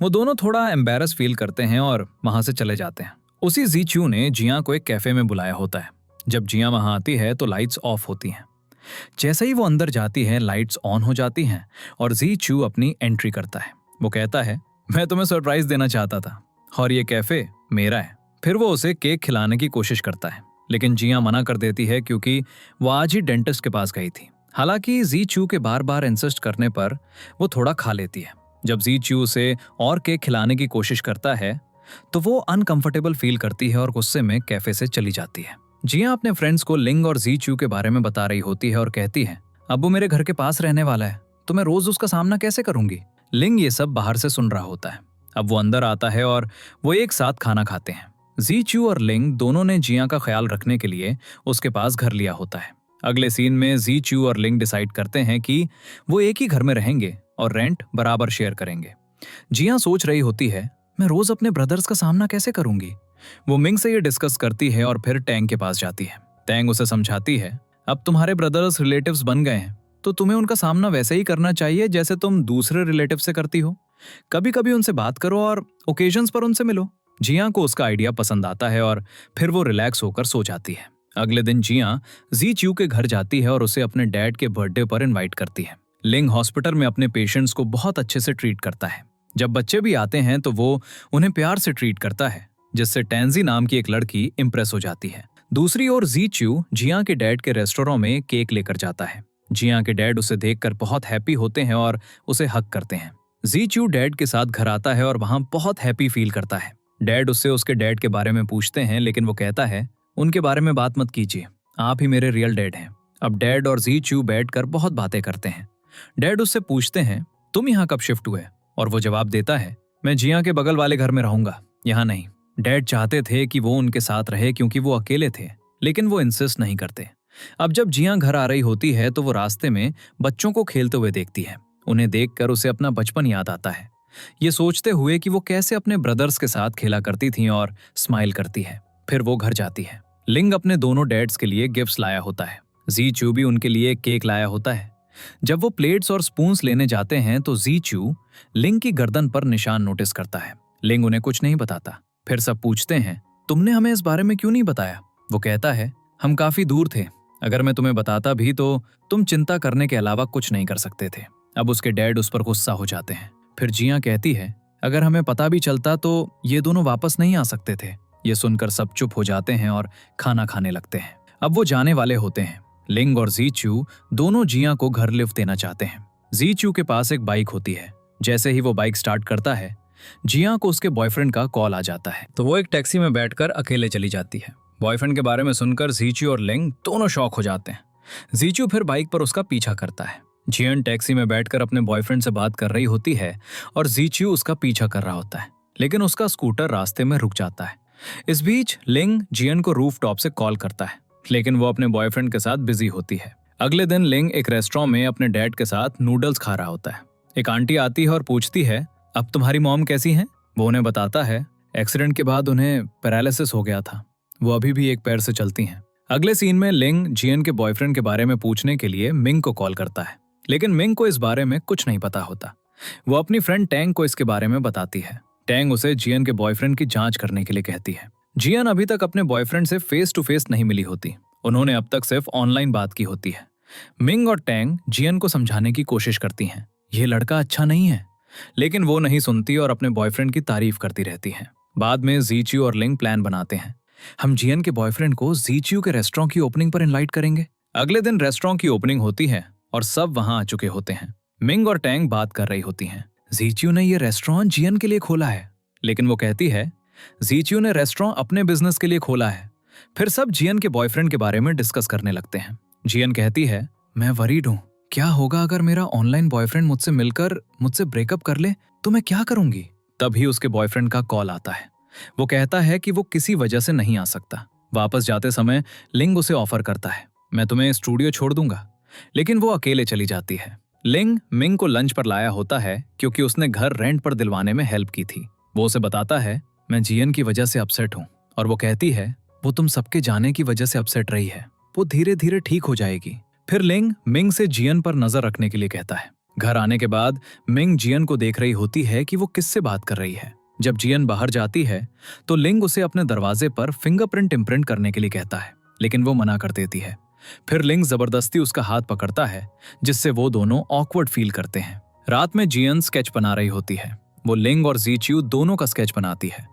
वो दोनों थोड़ा एम्बैरस फील करते हैं और वहां से चले जाते हैं। उसी जीचू ने जिया को एक कैफे में बुलाया होता है। जब जिया वहां आती है तो लाइट्स ऑफ होती हैं। जैसे ही वो अंदर जाती है लाइट्स ऑन हो जाती हैं और जीचू अपनी एंट्री करता है। वो कहता है, मैं तुम्हें सरप्राइज देना चाहता था और ये कैफे मेरा है। फिर वो उसे केक खिलाने की कोशिश करता है लेकिन जिया मना कर देती है क्योंकि वो आज ही डेंटिस्ट के पास गई थी। हालांकि जीचू के बार बार इंसिस्ट करने पर वो थोड़ा खा लेती है। जब जीचू उसे और केक खिलाने की कोशिश करता है तो वो अनकंफर्टेबल फील करती है और गुस्से में कैफे से चली जाती है। जिया अपने फ्रेंड्स को लिंग और जीचू के बारे में बता रही होती है और कहती है, अब वो मेरे घर के पास रहने वाला है तो मैं रोज उसका सामना कैसे करूंगी। लिंग ये सब बाहर से सुन रहा होता है। अब वो अंदर आता है और वो एक साथ खाना खाते हैं। जीचू और लिंग दोनों ने जिया का ख्याल रखने के लिए उसके पास घर लिया होता है। अगले सीन में जीचू और लिंग डिसाइड करते हैं कि वो एक ही घर में रहेंगे और रेंट बराबर शेयर करेंगे। जिया सोच रही होती है, मैं रोज अपने ब्रदर्स का सामना कैसे करूंगी। वो मिंग से ये डिस्कस करती है और फिर टैंग के पास जाती है। टैंग उसे समझाती है, अब तुम्हारे ब्रदर्स रिलेटिव्स बन गए हैं तो तुम्हें उनका सामना वैसे ही करना चाहिए जैसे तुम दूसरे रिलेटिव से करती हो। कभी कभी उनसे बात करो और ओकेजन्स पर उनसे मिलो। जिया को उसका आइडिया पसंद आता है और फिर वो रिलैक्स होकर सो जाती है। अगले दिन जिया जीचू के घर जाती है और उसे अपने डैड के बर्थडे पर इनवाइट करती है। लिंग हॉस्पिटल में अपने पेशेंट्स को बहुत अच्छे से ट्रीट करता है। जब बच्चे भी आते हैं तो वो उन्हें प्यार से ट्रीट करता है जिससे टैंजी नाम की एक लड़की इंप्रेस हो जाती है। दूसरी ओर जीचू जिया के डैड के रेस्टोरेंट में केक लेकर जाता है। जिया के डैड उसे देखकर बहुत हैप्पी होते हैं और उसे हग करते हैं। जीचू डैड के साथ घर आता है और वहां बहुत हैप्पी फील करता है। डैड उससे उसके डैड के बारे में पूछते हैं लेकिन वो कहता है, उनके बारे में बात मत कीजिए, आप ही मेरे रियल डैड हैं। अब डैड और जीचू बैठकर बहुत बातें करते हैं। डैड उससे पूछते हैं, तुम यहाँ कब शिफ्ट हुए? और वो जवाब देता है, मैं जिया के बगल वाले घर में रहूंगा, यहाँ नहीं। डैड चाहते थे कि वो उनके साथ रहे क्योंकि वो अकेले थे लेकिन वो इंसिस्ट नहीं करते। अब जब जिया घर आ रही होती है तो वो रास्ते में बच्चों को खेलते हुए देखती है। उन्हें देखकर उसे अपना बचपन याद आता है, ये सोचते हुए कि वो कैसे अपने ब्रदर्स के साथ खेला करती थी और स्माइल करती है। फिर वो घर जाती है। लिंग अपने दोनों डैड्स के लिए गिफ्ट्स लाया होता है। जीचू भी उनके लिए केक लाया होता है। जब वो प्लेट्स और स्पून्स लेने जाते हैं तो जीचू लिंग की गर्दन पर निशान नोटिस करता है। लिंग उन्हें कुछ नहीं बताता। फिर सब पूछते हैं, तुमने हमें इस बारे में क्यों नहीं बताया? वो कहता है, हम काफी दूर थे, अगर मैं तुम्हें बताता भी तो तुम चिंता करने के अलावा कुछ नहीं कर सकते थे। अब उसके डैड उस पर गुस्सा हो जाते हैं। फिर जिया कहती है, अगर हमें पता भी चलता तो ये दोनों वापस नहीं आ सकते थे। ये सुनकर सब चुप हो जाते हैं और खाना खाने लगते हैं। अब वो जाने वाले होते हैं। लिंग और जीचू दोनों जिया को घर लिफ्ट देना चाहते हैं। जीचू के पास एक बाइक होती है। जैसे ही वो बाइक स्टार्ट करता है, जिया को उसके बॉयफ्रेंड का कॉल आ जाता है तो वो एक टैक्सी में बैठकर अकेले चली जाती है। बॉयफ्रेंड के बारे में सुनकर जीचू और लिंग दोनों शॉक हो जाते हैं। जीचू फिर बाइक पर उसका पीछा करता है। जियन टैक्सी में बैठकर अपने बॉयफ्रेंड से बात कर रही होती है और जीचू उसका पीछा कर रहा होता है लेकिन उसका स्कूटर रास्ते में रुक जाता है। इस बीच लिंग जियन को रूफटॉप से कॉल करता है लेकिन वो अपने बॉयफ्रेंड के साथ बिजी होती है। अगले दिन लिंग एक रेस्टोरेंट में अपने डैड के साथ नूडल्स खा रहा होता है। एक आंटी आती है और पूछती है, अब तुम्हारी मॉम कैसी हैं? वो उन्हें बताता है, एक्सीडेंट के बाद उन्हें पैरालिसिस हो गया था। वो अभी भी एक पैर से चलती हैं। अगले सीन में लिंग जियन के बॉयफ्रेंड के बारे में पूछने के लिए मिंग को कॉल करता है, लेकिन मिंग को इस बारे में कुछ नहीं पता होता। वो अपनी फ्रेंड टैंग को इसके बारे में बताती है। टैंग उसे जियन के बॉयफ्रेंड की जांच करने के लिए कहती है। जियन अभी तक अपने बॉयफ्रेंड से फेस टू फेस नहीं मिली होती, उन्होंने अब तक सिर्फ ऑनलाइन बात की होती है। मिंग और टैंग जियन को समझाने की कोशिश करती हैं, ये लड़का अच्छा नहीं है, लेकिन वो नहीं सुनती और अपने बॉयफ्रेंड की तारीफ करती रहती हैं। बाद में जीच्यू और लिंग प्लान बनाते हैं, हम जियन के बॉयफ्रेंड को जीच्यू के रेस्टोरेंट की ओपनिंग पर इनवाइट करेंगे। अगले दिन रेस्टोरेंट की ओपनिंग होती है और सब वहां आ चुके होते हैं। मिंग और टैंग बात कर रही होती हैं। जीच्यू ने ये रेस्टोरेंट जियन के लिए खोला है, लेकिन वो कहती है जीच्यू ने रेस्टोरेंट अपने बिजनेस के लिए खोला है। फिर सब जियन के बॉयफ्रेंड के बारे में डिस्कस करने लगते हैं। जियन कहती है, मैं वरीड हूं, क्या होगा अगर मेरा ऑनलाइन बॉयफ्रेंड मुझसे मिलकर मुझसे ब्रेकअप कर ले तो मैं क्या करूंगी। तभी उसके बॉयफ्रेंड का कॉल आता है। वो कहता है कि वो किसी वजह से नहीं आ सकता। वापस जाते समय लिंग उसे ऑफर करता है, मैं तुम्हें स्टूडियो छोड़ दूंगा, लेकिन वो अकेले चली जाती है। लिंग मिंग को लंच पर लाया होता है क्योंकि उसने घर रेंट पर दिलवाने में हेल्प की थी। वो उसे बताता है, मैं जियन की वजह से अपसेट हूँ, और वो कहती है वो तुम सबके जाने की वजह से अपसेट रही है, वो धीरे धीरे ठीक हो जाएगी। फिर लिंग मिंग से जियन पर नजर रखने के लिए कहता है। घर आने के बाद मिंग जियन को देख रही होती है कि वो किससे बात कर रही है। जब जियन बाहर जाती है तो लिंग उसे अपने दरवाजे पर फिंगरप्रिंट इम्प्रिंट करने के लिए कहता है, लेकिन वो मना कर देती है। फिर लिंग जबरदस्ती उसका हाथ पकड़ता है, जिससे वो दोनों ऑकवर्ड फील करते हैं। रात में जियन स्केच बना रही होती है। वो लिंग और जीच्यू दोनों का स्केच बनाती है,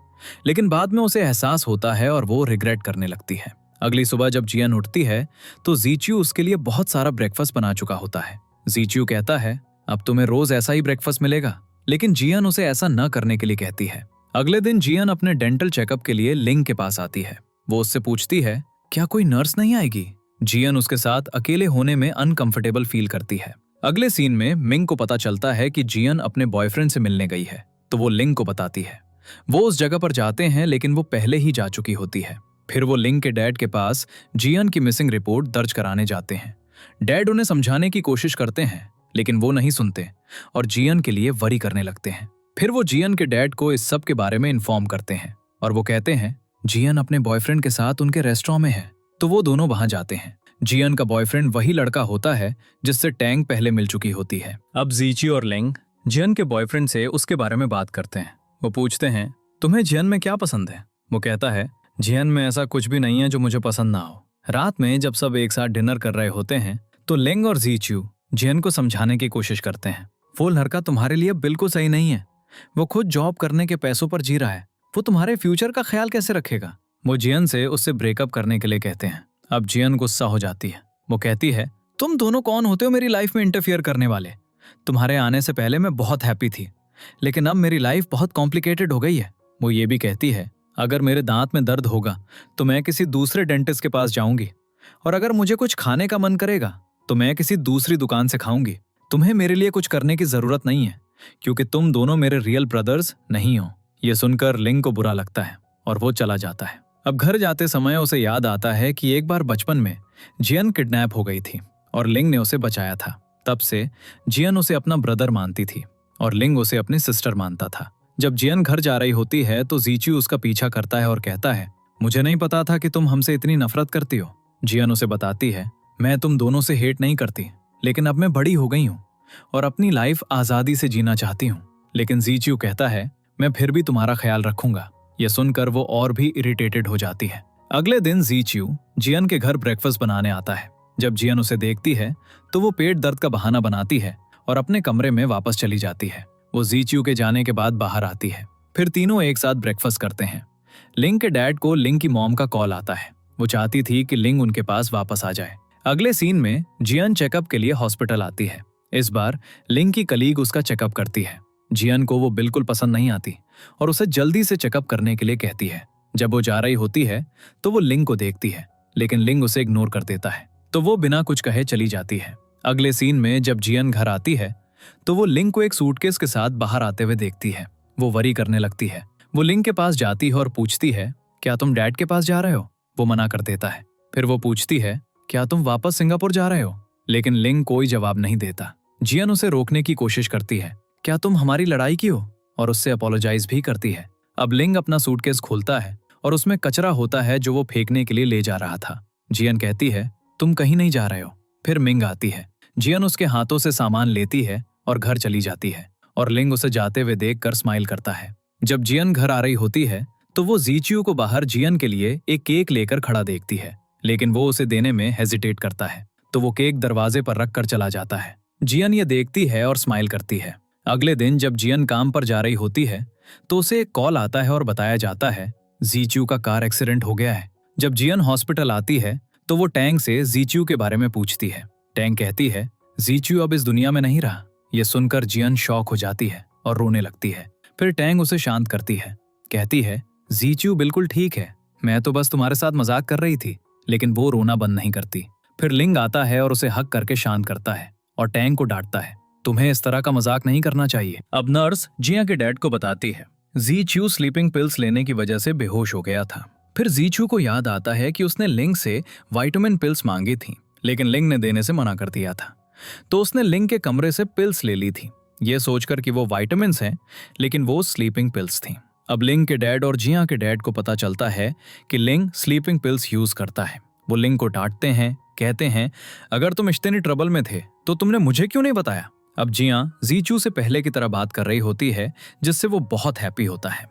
लेकिन बाद में उसे एहसास होता है और वो रिग्रेट करने लगती है। अगली सुबह जब जियन उठती है तो जीच्यू उसके लिए बहुत सारा ब्रेकफास्ट बना चुका होता है। जीच्यू कहता है, अब तुम्हें रोज ऐसा ही ब्रेकफास्ट मिलेगा, लेकिन जियन उसे ऐसा न करने के लिए कहती है। अगले दिन जियन अपने डेंटल चेकअप के लिए लिंग के पास आती है। वो उससे पूछती है, क्या कोई नर्स नहीं आएगी। जियन उसके साथ अकेले होने में अनकंफर्टेबल फील करती है। अगले सीन में मिंग को पता चलता है कि जियन अपने बॉयफ्रेंड से मिलने गई है, तो वो लिंग को बताती है। वो उस जगह पर जाते हैं, लेकिन वो पहले ही जा चुकी होती है। फिर वो लिंग के डैड के पास जियन की मिसिंग रिपोर्ट दर्ज कराने जाते हैं। डैड उन्हें समझाने की कोशिश करते हैं, लेकिन वो नहीं सुनते और जियन के लिए वरी करने लगते हैं। फिर वो जियन के डैड को इस सब के बारे में इन्फॉर्म करते हैं और वो कहते हैं जियन अपने बॉयफ्रेंड के साथ उनके रेस्टोरेंट में है, तो वो दोनों वहां जाते हैं। जियन का बॉयफ्रेंड वही लड़का होता है जिससे टैंग पहले मिल चुकी होती है। अब जीची और लिंग जियन के बॉयफ्रेंड से उसके बारे में बात करते हैं। वो पूछते हैं, तुम्हें जियन में क्या पसंद है। वो कहता है, जियन में ऐसा कुछ भी नहीं है जो मुझे पसंद ना हो। रात में जब सब एक साथ डिनर कर रहे होते हैं तो लिंग और जीच्यू जियन को समझाने की कोशिश करते हैं। वो लड़का तुम्हारे लिए बिल्कुल सही नहीं है, वो खुद जॉब करने के पैसों पर जी रहा है, वो तुम्हारे फ्यूचर का ख्याल कैसे रखेगा। वो जियन से उससे ब्रेकअप करने के लिए कहते हैं। अब जियन गुस्सा हो जाती है। वो कहती है, तुम दोनों कौन होते हो मेरी लाइफ में इंटरफियर करने वाले। तुम्हारे आने से पहले मैं बहुत हैप्पी थी, लेकिन अब मेरी लाइफ बहुत कॉम्प्लिकेटेड हो गई है। वो ये भी कहती है, अगर मेरे दांत में दर्द होगा तो मैं किसी दूसरे डेंटिस्ट के पास जाऊंगी, और अगर मुझे कुछ खाने का मन करेगा तो मैं किसी दूसरी दुकान से खाऊंगी। तुम्हें मेरे लिए कुछ करने की जरूरत नहीं है, क्योंकि तुम दोनों मेरे रियल ब्रदर्स नहीं हो। ये सुनकर लिंग को बुरा लगता है और वो चला जाता है। अब घर जाते समय उसे याद आता है कि एक बार बचपन में जियन किडनैप हो गई थी और लिंग ने उसे बचाया था। तब से जियन उसे अपना ब्रदर मानती थी और लिंग उसे अपनी सिस्टर मानता था। जब जियन घर जा रही होती है तो जीच्यू उसका पीछा करता है और कहता है, मुझे नहीं पता था कि तुम हमसे इतनी नफरत करती हो। जियन उसे बताती है, मैं तुम दोनों से हेट नहीं करती, लेकिन अब मैं बड़ी हो गई हूँ और अपनी लाइफ आजादी से जीना चाहती हूँ। लेकिन जीच्यू कहता है, मैं फिर भी तुम्हारा ख्याल रखूंगा। यह सुनकर वो और भी इरिटेटेड हो जाती है। अगले दिन जीच्यू जियन के घर ब्रेकफास्ट बनाने आता है। जब जियन उसे देखती है तो वो पेट दर्द का बहाना बनाती है और अपने कमरे में वापस चली जाती है। वो जीच्यू के जाने के बाद बाहर आती है। फिर तीनों एक साथ ब्रेकफास्ट करते हैं। लिंग के डैड को लिंग की मॉम का कॉल आता है। वो चाहती थी कि लिंग उनके पास वापस आ जाए। अगले सीन में जियन चेकअप के लिए हॉस्पिटल आती है। इस बार लिंग की कलीग उसका चेकअप करती है। जियन को वो बिल्कुल पसंद नहीं आती और उसे जल्दी से चेकअप करने के लिए कहती है। जब वो जा रही होती है तो वो लिंग को देखती है, लेकिन लिंग उसे इग्नोर कर देता है, तो वो बिना कुछ कहे चली जाती है। अगले सीन में जब जियन घर आती है तो वो लिंग को एक सूटकेस के साथ बाहर आते हुए देखती है। वो वरी करने लगती है। वो लिंग के पास जाती है और पूछती है, क्या तुम डैड के पास जा रहे हो। वो मना कर देता है। फिर वो पूछती है, क्या तुम वापस सिंगापुर जा रहे हो, लेकिन लिंग कोई जवाब नहीं देता। जियन उसे रोकने की कोशिश करती है, क्या तुम हमारी लड़ाई की हो, और उससे अपोलोजाइज भी करती है। अब लिंग अपना सूटकेस खोलता है और उसमें कचरा होता है जो वो फेंकने के लिए ले जा रहा था। जियन कहती है, तुम कहीं नहीं जा रहे हो। फिर मिंग आती है। जियन उसके हाथों से सामान लेती है और घर चली जाती है और लिंग उसे जाते हुए देखकर स्माइल करता है। जब जियन घर आ रही होती है तो वो जीचियो को बाहर जियन के लिए एक केक लेकर खड़ा देखती है, लेकिन वो उसे देने में हेजिटेट करता है तो वो केक दरवाजे पर रख कर चला जाता है। जियन ये देखती है और स्माइल करती है। अगले दिन जब जियन काम पर जा रही होती है तो उसे एक कॉल आता है और बताया जाता है जीचियो का कार एक्सीडेंट हो गया है। जब जियन हॉस्पिटल आती है तो वो टैंग से जीचियो के बारे में पूछती है। टैंग कहती है जीचियो अब इस दुनिया में नहीं रहा। ये सुनकर जियन शॉक हो जाती है और रोने लगती है। फिर टैंग उसे शांत करती है, कहती है जीचियो बिल्कुल ठीक है, मैं तो बस तुम्हारे साथ मजाक कर रही थी। लेकिन वो रोना बंद नहीं करती। फिर लिंग आता है और उसे हक करके शांत करता है और टैंग को डांटता है, तुम्हें इस तरह का मजाक नहीं करना चाहिए। अब नर्स जिया के डैड को बताती है जीचियो स्लीपिंग पिल्स लेने की वजह से बेहोश हो गया था। फिर जीचियो को याद आता है कि उसने लिंग से विटामिन पिल्स मांगी थी, लेकिन लिंग ने देने से मना कर दिया था। तो उसने लिंग के कमरे से पिल्स ले ली थी, ये सोचकर कि वो विटामिन हैं, लेकिन वो स्लीपिंग पिल्स थी। अब लिंग के डैड और जिया के डैड को पता चलता है कि लिंग स्लीपिंग पिल्स यूज करता है। वो लिंग को डांटते हैं, कहते हैं अगर तुम इतने ट्रबल में थे तो तुमने मुझे क्यों नहीं बताया। अब जिया जीचू से पहले की तरह बात कर रही होती है, जिससे वो बहुत हैप्पी होता है।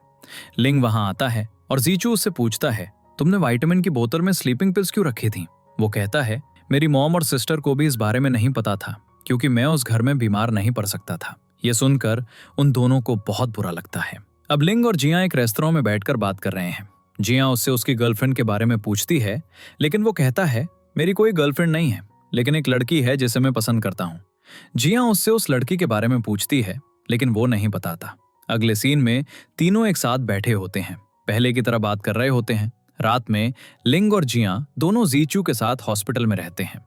लिंग वहां आता है और जीचू उससे पूछता है तुमने विटामिन की बोतल में स्लीपिंग पिल्स क्यों रखी थी। वो कहता है मेरी मॉम और सिस्टर को भी इस बारे में नहीं पता था, क्योंकि मैं उस घर में बीमार नहीं पड़ सकता था। ये सुनकर उन दोनों को बहुत बुरा लगता है। अब लिंग और जिया एक रेस्तरां में बैठकर बात कर रहे हैं। जिया उससे उसकी गर्लफ्रेंड के बारे में पूछती है, लेकिन वो कहता है मेरी कोई गर्लफ्रेंड नहीं है, लेकिन एक लड़की है जिसे मैं पसंद करता हूँ। जिया उससे उस लड़की के बारे में पूछती है, लेकिन वो नहीं बताता। अगले सीन में तीनों एक साथ बैठे होते हैं, पहले की तरह बात कर रहे होते हैं। रात में लिंग और जिया दोनों जीचू के साथ हॉस्पिटल में रहते हैं।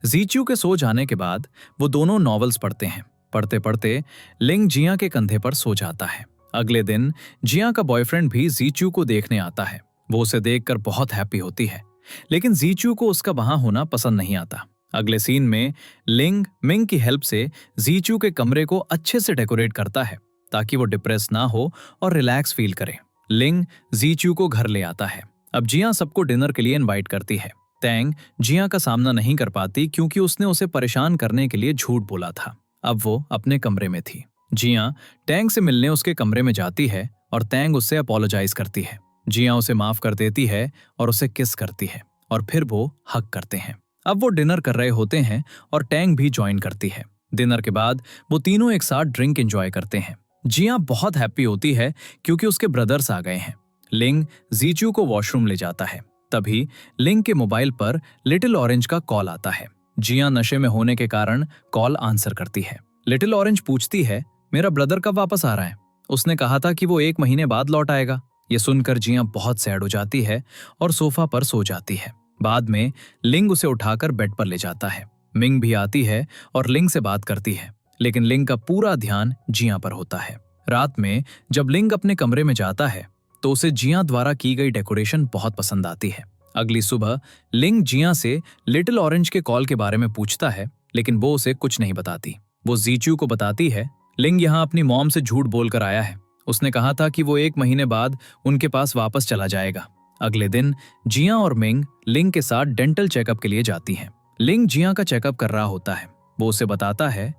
जीचू के सो जाने के बाद वो दोनों नॉवेल्स पढ़ते हैं। पढ़ते पढ़ते लिंग जिया के कंधे पर सो जाता है। अगले दिन जिया का बॉयफ्रेंड भी जीचू को देखने आता है। वो उसे देखकर बहुत हैप्पी होती है, लेकिन जीचू को उसका वहां होना पसंद नहीं आता। अगले सीन में लिंग मिंग की हेल्प से जीचू के कमरे को अच्छे से डेकोरेट करता है ताकि वो डिप्रेस ना हो और रिलैक्स फील करे। लिंग जीचू को घर ले आता है। अब जिया सबको डिनर के लिए इनवाइट करती है। टैंग जिया का सामना नहीं कर पाती क्योंकि उसने उसे परेशान करने के लिए झूठ बोला था। अब वो अपने कमरे में थी। जिया टैंग से मिलने उसके कमरे में जाती है और टैंग उससे अपोलोजाइज करती है। जिया उसे माफ कर देती है और उसे किस करती है और फिर वो हक करते हैं। अब वो डिनर कर रहे होते हैं और टैंग भी ज्वाइन करती है। डिनर के बाद वो तीनों एक साथ ड्रिंक एंजॉय करते हैं। जिया बहुत हैप्पी होती है क्योंकि उसके ब्रदर्स आ गए हैं। लिंग जीचू को वॉशरूम ले जाता है। तभी लिंग के मोबाइल पर लिटिल ऑरेंज का कॉल आता है। जिया नशे में होने के कारण कॉल आंसर करती है। लिटिल ऑरेंज पूछती है मेरा ब्रदर कब वापस आ रहा है, उसने कहा था कि वो 1 महीने बाद लौट आएगा। ये सुनकर जिया बहुत सैड हो जाती है और सोफा पर सो जाती है। बाद में लिंग उसे उठाकर बेड पर ले जाता है। मिंग भी आती है और लिंग से बात करती है, लेकिन लिंग का पूरा ध्यान जिया पर होता है। रात में जब लिंग अपने कमरे में जाता है तो उसे जिया द्वारा की गई डेकोरेशन बहुत पसंद आती है। अगली सुबह लिंग जिया से लिटिल ऑरेंज के कॉल के बारे में पूछता है, लेकिन वो उसे कुछ नहीं बताती। वो जीचू को बताती है लिंग यहाँ अपनी मॉम से झूठ बोलकर आया है, उसने कहा था कि वो 1 महीने बाद उनके पास वापस चला जाएगा। अगले दिन जिया और मिंग लिंग के साथ डेंटल चेकअप के लिए जाती हैं। लिंग जिया का चेकअप कर रहा होता है। वो उसे बताता है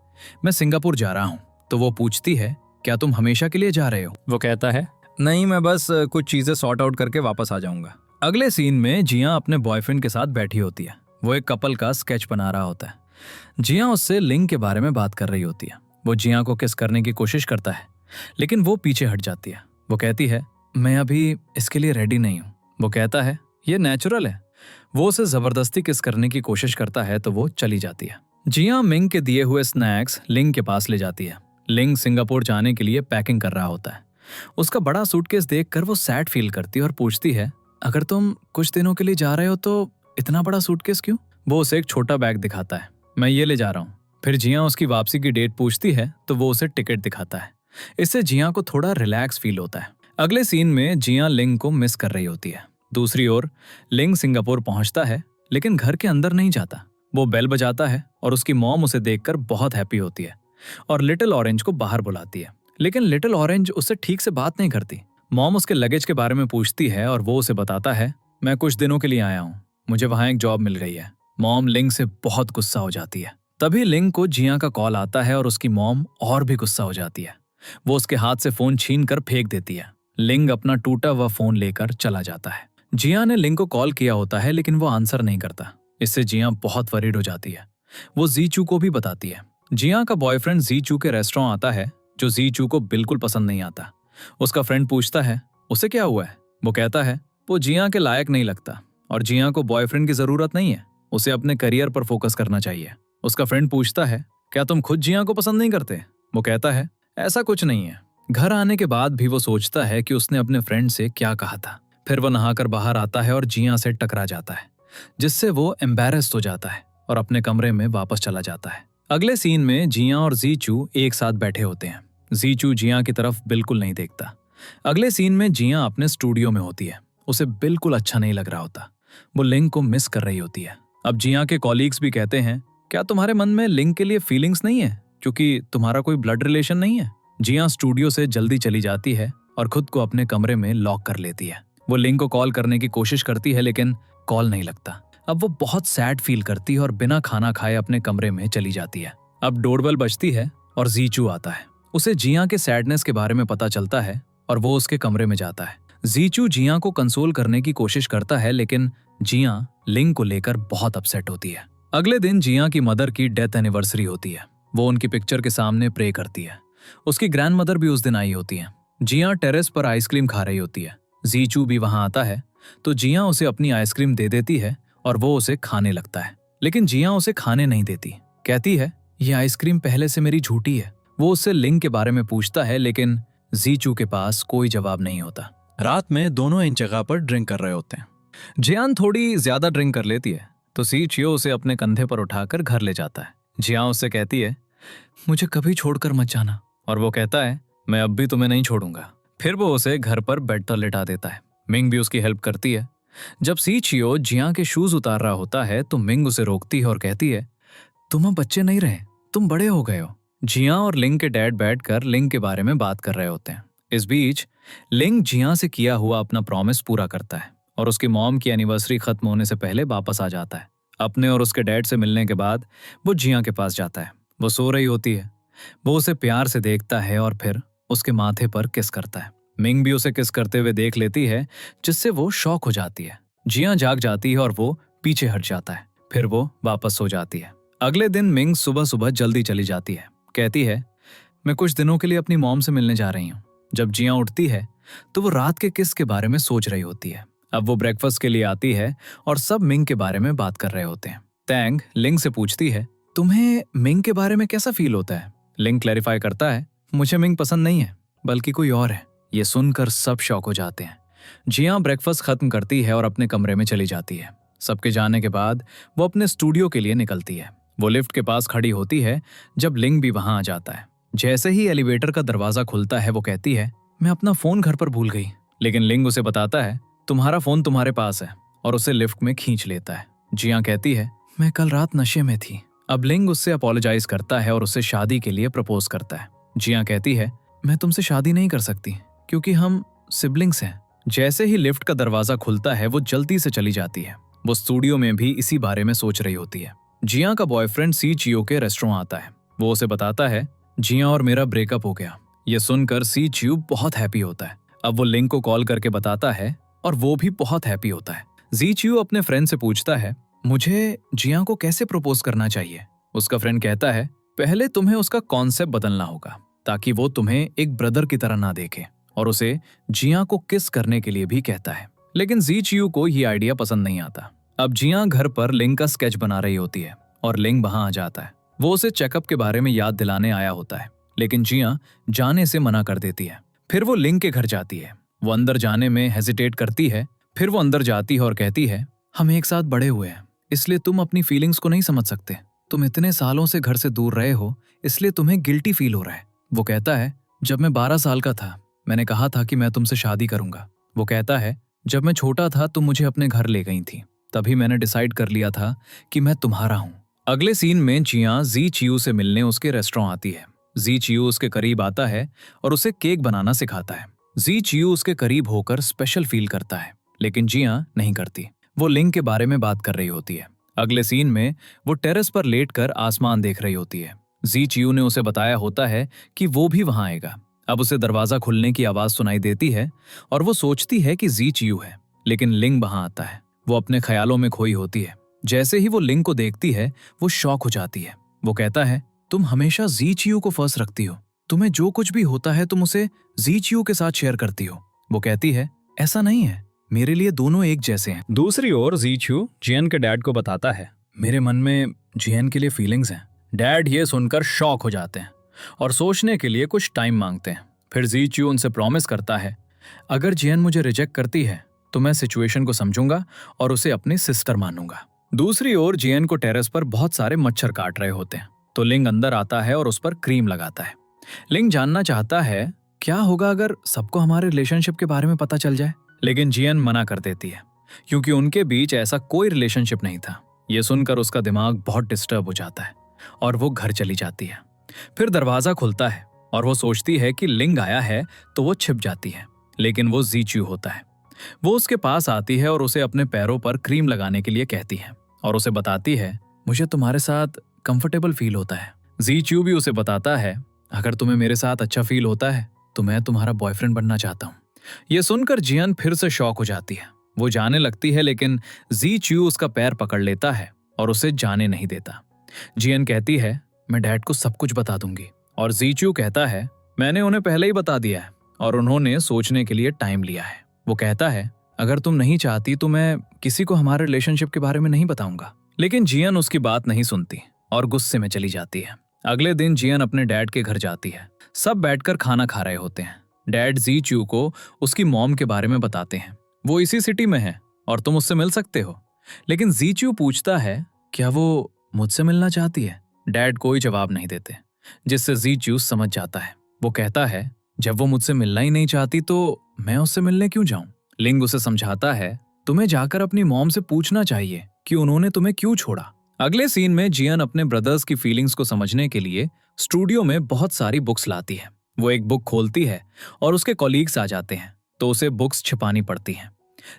मैं सिंगापुर जा रहा हूँ। तो वो पूछती है क्या तुम हमेशा के लिए जा रहे हो। वो कहता है नहीं, मैं बस कुछ चीजें सॉर्ट आउट करके वापस आ जाऊंगा। अगले सीन में जिया अपने बॉयफ्रेंड के साथ बैठी होती है। वो एक कपल का स्केच बना रहा होता है। जिया उससे लिंग के बारे में बात कर रही होती है। वो जिया को किस करने की कोशिश करता है, लेकिन वो पीछे हट जाती है। वो कहती है मैं अभी इसके लिए रेडी नहीं हूँ। वो कहता है ये नेचुरल है। वो उसे जबरदस्ती किस करने की कोशिश करता है तो वो चली जाती है। जिया मिंग के दिए हुए स्नैक्स लिंग के पास ले जाती है। लिंग सिंगापुर जाने के लिए पैकिंग कर रहा होता है। उसका बड़ा सूटकेस देखकर वो सैड फील करती है और पूछती है अगर तुम कुछ दिनों के लिए जा रहे हो तो इतना बड़ा सूटकेस क्यों। वो उसे एक छोटा बैग दिखाता है, मैं ये ले जा रहा हूँ। फिर जिया उसकी वापसी की डेट पूछती है तो वो उसे टिकट दिखाता है। इससे जिया को थोड़ा रिलैक्स फील होता है। अगले सीन में जिया लिंग को मिस कर रही होती है। दूसरी ओर लिंग सिंगापुर पहुंचता है, लेकिन घर के अंदर नहीं जाता। वो बेल बजाता है और उसकी मॉम उसे देखकर बहुत हैप्पी होती है और लिटिल ऑरेंज को बाहर बुलाती है, लेकिन लिटिल ऑरेंज उससे ठीक से बात नहीं करती। मॉम उसके लगेज के बारे में पूछती है और वो उसे बताता है, मैं कुछ दिनों के लिए आया हूँ, मुझे वहाँ एक जॉब मिल गई है। मॉम लिंग से बहुत गुस्सा हो जाती है। तभी लिंग को जिया का कॉल आता है और उसकी मॉम और भी गुस्सा हो जाती है। वो उसके हाथ से फोन छीन कर फेंक देती है। लिंग अपना टूटा हुआ फोन लेकर चला जाता है। जिया ने लिंग को कॉल किया होता है लेकिन वो आंसर नहीं करता। इससे जिया बहुत वरीड हो जाती है। वो जीचू को भी बताती है। जिया का बॉयफ्रेंड जीचू के रेस्टोरेंट आता है जो जीचू को बिल्कुल पसंद नहीं आता। उसका फ्रेंड पूछता है, उसे क्या हुआ है? वो कहता है वो जिया के लायक नहीं लगता और जिया को बॉयफ्रेंड की जरूरत नहीं है, उसे अपने करियर पर फोकस करना चाहिए। उसका फ्रेंड पूछता है, क्या तुम खुद जिया को पसंद नहीं करते? वो कहता है, ऐसा कुछ नहीं है। घर आने के बाद भी वो सोचता है कि उसने अपने फ्रेंड से क्या कहा था। फिर वो नहाकर बाहर आता है और जिया से टकरा जाता है, जिससे वो एम्बैरेस्ड हो जाता है और अपने कमरे में वापस चला जाता है। अगले सीन में जिया और जीचू एक साथ बैठे होते हैं। जीचू जिया की तरफ बिल्कुल नहीं देखता। अगले सीन में जिया अपने स्टूडियो में होती है। उसे बिल्कुल अच्छा नहीं लग रहा होता। वो लिंग को मिस कर रही होती है। अब जिया के कॉलीग्स भी कहते हैं, क्या तुम्हारे मन में लिंग के लिए फीलिंग्स नहीं है क्योंकि तुम्हारा कोई ब्लड रिलेशन नहीं है? जिया स्टूडियो से जल्दी चली जाती है और खुद को अपने कमरे में लॉक कर लेती है। वो लिंग को कॉल करने की कोशिश करती है लेकिन कॉल नहीं लगता। अब वो बहुत सैड फील करती है और बिना खाना खाए अपने कमरे में चली जाती है। अब डोरबेल बजती है और जीचू आता है। उसे जिया के सैडनेस के बारे में पता चलता है और वो उसके कमरे में जाता है। जीचू जिया को कंसोल करने की कोशिश करता है लेकिन जिया लिंग को लेकर बहुत अपसेट होती है। अगले दिन जिया की मदर की डेथ एनिवर्सरी होती है। वो उनकी पिक्चर के सामने प्रे करती है। उसकी ग्रैंडमदर भी उस दिन आई होती है। जिया टेरेस पर आइसक्रीम खा रही होती है। जीचू भी वहां आता है तो जिया उसे अपनी आइसक्रीम दे देती है और वो उसे खाने लगता है, लेकिन जिया उसे खाने नहीं देती। कहती है, ये आइसक्रीम पहले से मेरी झूठी है। वो उससे लिंग के बारे में पूछता है लेकिन जीचू के पास कोई जवाब नहीं होता। रात में दोनों इन जगह पर ड्रिंक कर रहे होते हैं। जियान थोड़ी ज्यादा ड्रिंक कर लेती है तो जीचू उसे अपने कंधे पर उठाकर घर ले जाता है। जिया उससे कहती है, मुझे कभी छोड़कर मत जाना, और वो कहता है, मैं अब भी तुम्हें नहीं छोड़ूंगा। फिर वो उसे घर पर बेड पर लिटा देता है। मिंग भी उसकी हेल्प करती है। जब सीचियो जिया के शूज उतार रहा होता है तो मिंग उसे रोकती है और कहती है, तुम अब बच्चे नहीं रहे, तुम बड़े हो गए हो। जिया और लिंग के डैड बैठकर लिंग के बारे में बात कर रहे होते हैं। इस बीच लिंग जिया से किया हुआ अपना प्रॉमिस पूरा करता है और उसकी मॉम की एनिवर्सरी खत्म होने से पहले वापस आ जाता है। अपने और उसके डैड से मिलने के बाद वो जिया के पास जाता है। वो सो रही होती है। वो उसे प्यार से देखता है और फिर उसके माथे पर किस करता है। मिंग भी उसे किस करते हुए देख लेती है, जिससे वो शॉक हो जाती है। जिया जाग जाती है और वो पीछे हट जाता है। फिर वो वापस सो जाती है। अगले दिन मिंग सुबह सुबह जल्दी चली जाती है। कहती है, मैं कुछ दिनों के लिए अपनी मॉम से मिलने जा रही हूँ। जब जिया उठती है तो वो रात के किस के बारे में सोच रही होती है। अब वो ब्रेकफास्ट के लिए आती है और सब मिंग के बारे में बात कर रहे होते हैं। तैंग लिंग से पूछती है, तुम्हें मिंग के बारे में कैसा फील होता है? लिंग क्लैरिफाई करता है, मुझे मिंग पसंद नहीं है, बल्कि कोई और है। ये सुनकर सब शॉक हो जाते हैं। जिया ब्रेकफास्ट खत्म करती है और अपने कमरे में चली जाती है। सबके जाने के बाद वो अपने स्टूडियो के लिए निकलती है। वो लिफ्ट के पास खड़ी होती है जब लिंग भी वहां आ जाता है। जैसे ही एलिवेटर का दरवाजा खुलता है वो कहती है, मैं अपना फोन घर पर भूल गई। लेकिन लिंग उसे बताता है, तुम्हारा फोन तुम्हारे पास है, और उसे लिफ्ट में खींच लेता है। जिया कहती है, मैं कल रात नशे में थी। अब लिंग उससे अपोलोजाइज करता है और उसे शादी के लिए प्रपोज करता है। जिया कहती है, मैं तुमसे शादी नहीं कर सकती क्योंकि हम सिबलिंग्स हैं। जैसे ही लिफ्ट का दरवाजा खुलता है वो जल्दी से चली जाती है। वो स्टूडियो में भी इसी बारे में सोच रही होती है। जिया का बॉयफ्रेंड सी चियो के रेस्टोरेंट आता है। वो उसे बताता है, जिया और मेरा ब्रेकअप हो गया। ये सुनकर सी चियो बहुत हैप्पी होता है। अब वो लिंग को कॉल करके बताता है और वो भी बहुत हैप्पी होता है। जी चियो अपने फ्रेंड से पूछता है, मुझे जिया को कैसे प्रपोज करना चाहिए? उसका फ्रेंड कहता है, पहले तुम्हें उसका कॉन्सेप्ट बदलना होगा ताकि वो तुम्हें एक ब्रदर की तरह ना देखे, और उसे जिया को किस करने के लिए भी कहता है। लेकिन जी चियो को ये आइडिया पसंद नहीं आता। अब जिया घर पर लिंग का स्केच बना रही होती है और लिंग वहां आ जाता है। वो उसे चेकअप के बारे में याद दिलाने आया होता है, लेकिन जिया जाने से मना कर देती है। फिर वो लिंग के घर जाती है। वो अंदर जाने में हेजिटेट करती है। फिर वो अंदर जाती है और कहती है, हम एक साथ बड़े हुए हैं, इसलिए तुम अपनी फीलिंग्स को नहीं समझ सकते। तुम इतने सालों से घर से दूर रहे हो, इसलिए तुम्हें गिल्टी फील हो रहा है। वो कहता है, जब मैं 12 साल का था मैंने कहा था कि मैं तुमसे शादी करूंगा। वो कहता है, जब मैं छोटा था तुम मुझे अपने घर ले गई थी, तभी मैंने डिसाइड कर लिया था कि मैं तुम्हारा हूं। अगले सीन में जिया जी चियो से मिलने उसके रेस्टोरेंट आती है। जी चियो उसके करीब आता है और उसे केक बनाना सिखाता है। जी चियू उसके करीब होकर स्पेशल फील करता है, लेकिन जिया नहीं करती। वो लिंग के बारे में बात कर रही होती है। अगले सीन में वो टेरेस पर लेटकर आसमान देख रही होती है। जी चियू ने उसे बताया होता है कि वो भी वहां आएगा। अब उसे दरवाजा खुलने की आवाज सुनाई देती है और वो सोचती है कि जी चियू है, लेकिन लिंग वहां आता है। वो अपने ख्यालों में खोई होती है। जैसे ही वो लिंग को देखती है, वो शॉक हो जाती है। वो कहता है, तुम हमेशा जी चियू को फर्स्ट रखती हो। तुम्हें जो कुछ भी होता है तुम उसे जी चियू के साथ शेयर करती हो। वो कहती है, ऐसा नहीं है, मेरे लिए दोनों एक जैसे हैं। दूसरी ओर जी चियू जियन के डैड को बताता है, मेरे मन में जियन के लिए फीलिंग्स हैं। डैड ये सुनकर शॉक हो जाते हैं और सोचने के लिए कुछ टाइम मांगते हैं। फिर जी चियू उनसे प्रॉमिस करता है, अगर जियन मुझे रिजेक्ट करती है तो मैं सिचुएशन को समझूंगा और उसे अपनी सिस्टर मानूंगा। दूसरी ओर जियन को टेरेस पर बहुत सारे मच्छर काट रहे होते हैं, तो लिंग अंदर आता है और उस पर क्रीम लगाता है। लिंग जानना चाहता है क्या होगा अगर सबको हमारे रिलेशनशिप के बारे में पता चल जाए, लेकिन जियन मना कर देती है क्योंकि उनके बीच ऐसा कोई रिलेशनशिप नहीं था। यह सुनकर उसका दिमाग बहुत डिस्टर्ब हो जाता है और वो घर चली जाती है। फिर दरवाजा खुलता है और वो सोचती है कि लिंग आया है तो वो छिप जाती है, लेकिन वो जी चियू होता है। वो उसके पास आती है और उसे अपने पैरों पर क्रीम लगाने के लिए कहती है और उसे बताती है, मुझे तुम्हारे साथ कंफर्टेबल फील होता है। जी चियू भी उसे बताता है, अगर तुम्हें मेरे साथ अच्छा फील होता है तो मैं तुम्हारा बॉयफ्रेंड बनना चाहता हूँ। यह सुनकर जियन फिर से शॉक हो जाती है। वो जाने लगती है, लेकिन जी चियू उसका पैर पकड़ लेता है और उसे जाने नहीं देता। जियन कहती है, मैं डैड को सब कुछ बता दूंगी, और जी चियू कहता है, मैंने उन्हें पहले ही बता दिया है और उन्होंने सोचने के लिए टाइम लिया है। वो कहता है, अगर तुम नहीं चाहती तो मैं किसी को हमारे रिलेशनशिप के बारे में नहीं बताऊंगा। लेकिन जियन उसकी बात नहीं सुनती और गुस्से में चली जाती है। अगले दिन जियन अपने डैड के घर जाती है। सब बैठकर खाना खा रहे होते हैं। डैड जी चियू को उसकी मॉम के बारे में बताते हैं, वो इसी सिटी में है और तुम उससे मिल सकते हो। लेकिन जी चियू पूछता है, क्या वो मुझसे मिलना चाहती है? डैड कोई जवाब नहीं देते, जिससे जी चियू समझ जाता है। वो कहता है, जब वो मुझसे मिलना ही नहीं चाहती तो मैं उससे मिलने क्यों जाऊं? लिंग उसे समझाता है, तुम्हें जाकर अपनी मॉम से पूछना चाहिए कि उन्होंने तुम्हें क्यों छोड़ा। अगले सीन में जियन अपने ब्रदर्स की फीलिंग्स को समझने के लिए स्टूडियो में बहुत सारी बुक्स लाती है। वो एक बुक खोलती है और उसके कॉलीग्स आ जाते हैं, तो उसे बुक्स छिपानी पड़ती हैं।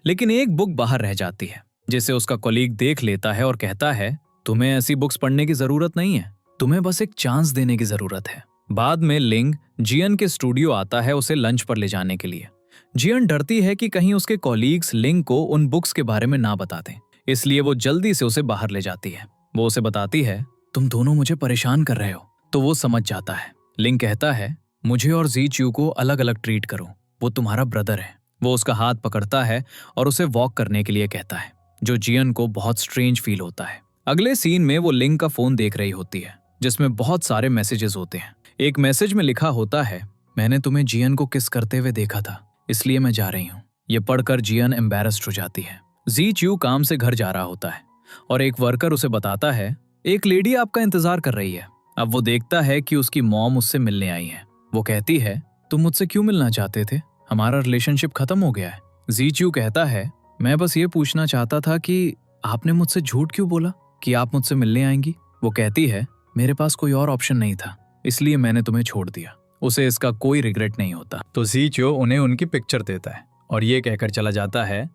लेकिन एक बुक बाहर रह जाती है, जिसे उसका कॉलीग देख लेता है और कहता है, तुम्हें ऐसी बुक्स पढ़ने की जरूरत नहीं है, तुम्हें बस एक चांस देने की जरूरत है। बाद में लिंग जियन के स्टूडियो आता है उसे लंच पर ले जाने के लिए। जियन डरती है कि कहीं उसके कॉलीग्स लिंग को उन बुक्स के बारे में ना बता दें, इसलिए वो जल्दी से उसे बाहर ले जाती है। वो उसे बताती है, तुम दोनों मुझे परेशान कर रहे हो। तो वो समझ जाता है। लिंग कहता है, मुझे और जी चियू को अलग अलग ट्रीट करो, वो तुम्हारा ब्रदर है। वो उसका हाथ पकड़ता है और उसे वॉक करने के लिए कहता है, जो जियन को बहुत स्ट्रेंज फील होता है। अगले सीन में वो लिंग का फोन देख रही होती है, जिसमें बहुत सारे मैसेजेस होते हैं। एक मैसेज में लिखा होता है, मैंने तुम्हें जियन को किस करते हुए देखा था, इसलिए मैं जा रही हूँ। ये पढ़कर जियन एम्बैरेस्ड हो जाती है। जी चियू काम से घर जा रहा होता है और एक वर्कर उसे बताता है, एक लेडी आपका इंतजार कर रही है। अब वो देखता है कि उसकी मॉम उससे मिलने आई है। वो कहती है, तुम मुझसे क्यों मिलना चाहते थे? हमारा रिलेशनशिप खत्म हो गया है। जी चियू कहता है, मैं बस ये पूछना चाहता था कि आपने मुझसे झूठ क्यों बोला कि आप मुझसे मिलने आएंगी? वो कहती है, मेरे पास कोई और ऑप्शन नहीं था, इसलिए मैंने तुम्हें छोड़ दिया। उसे इसका कोई रिग्रेट नहीं होता। तो जी चियू उन्हें उनकी पिक्चर देता है और ये कहकर चला जाता है,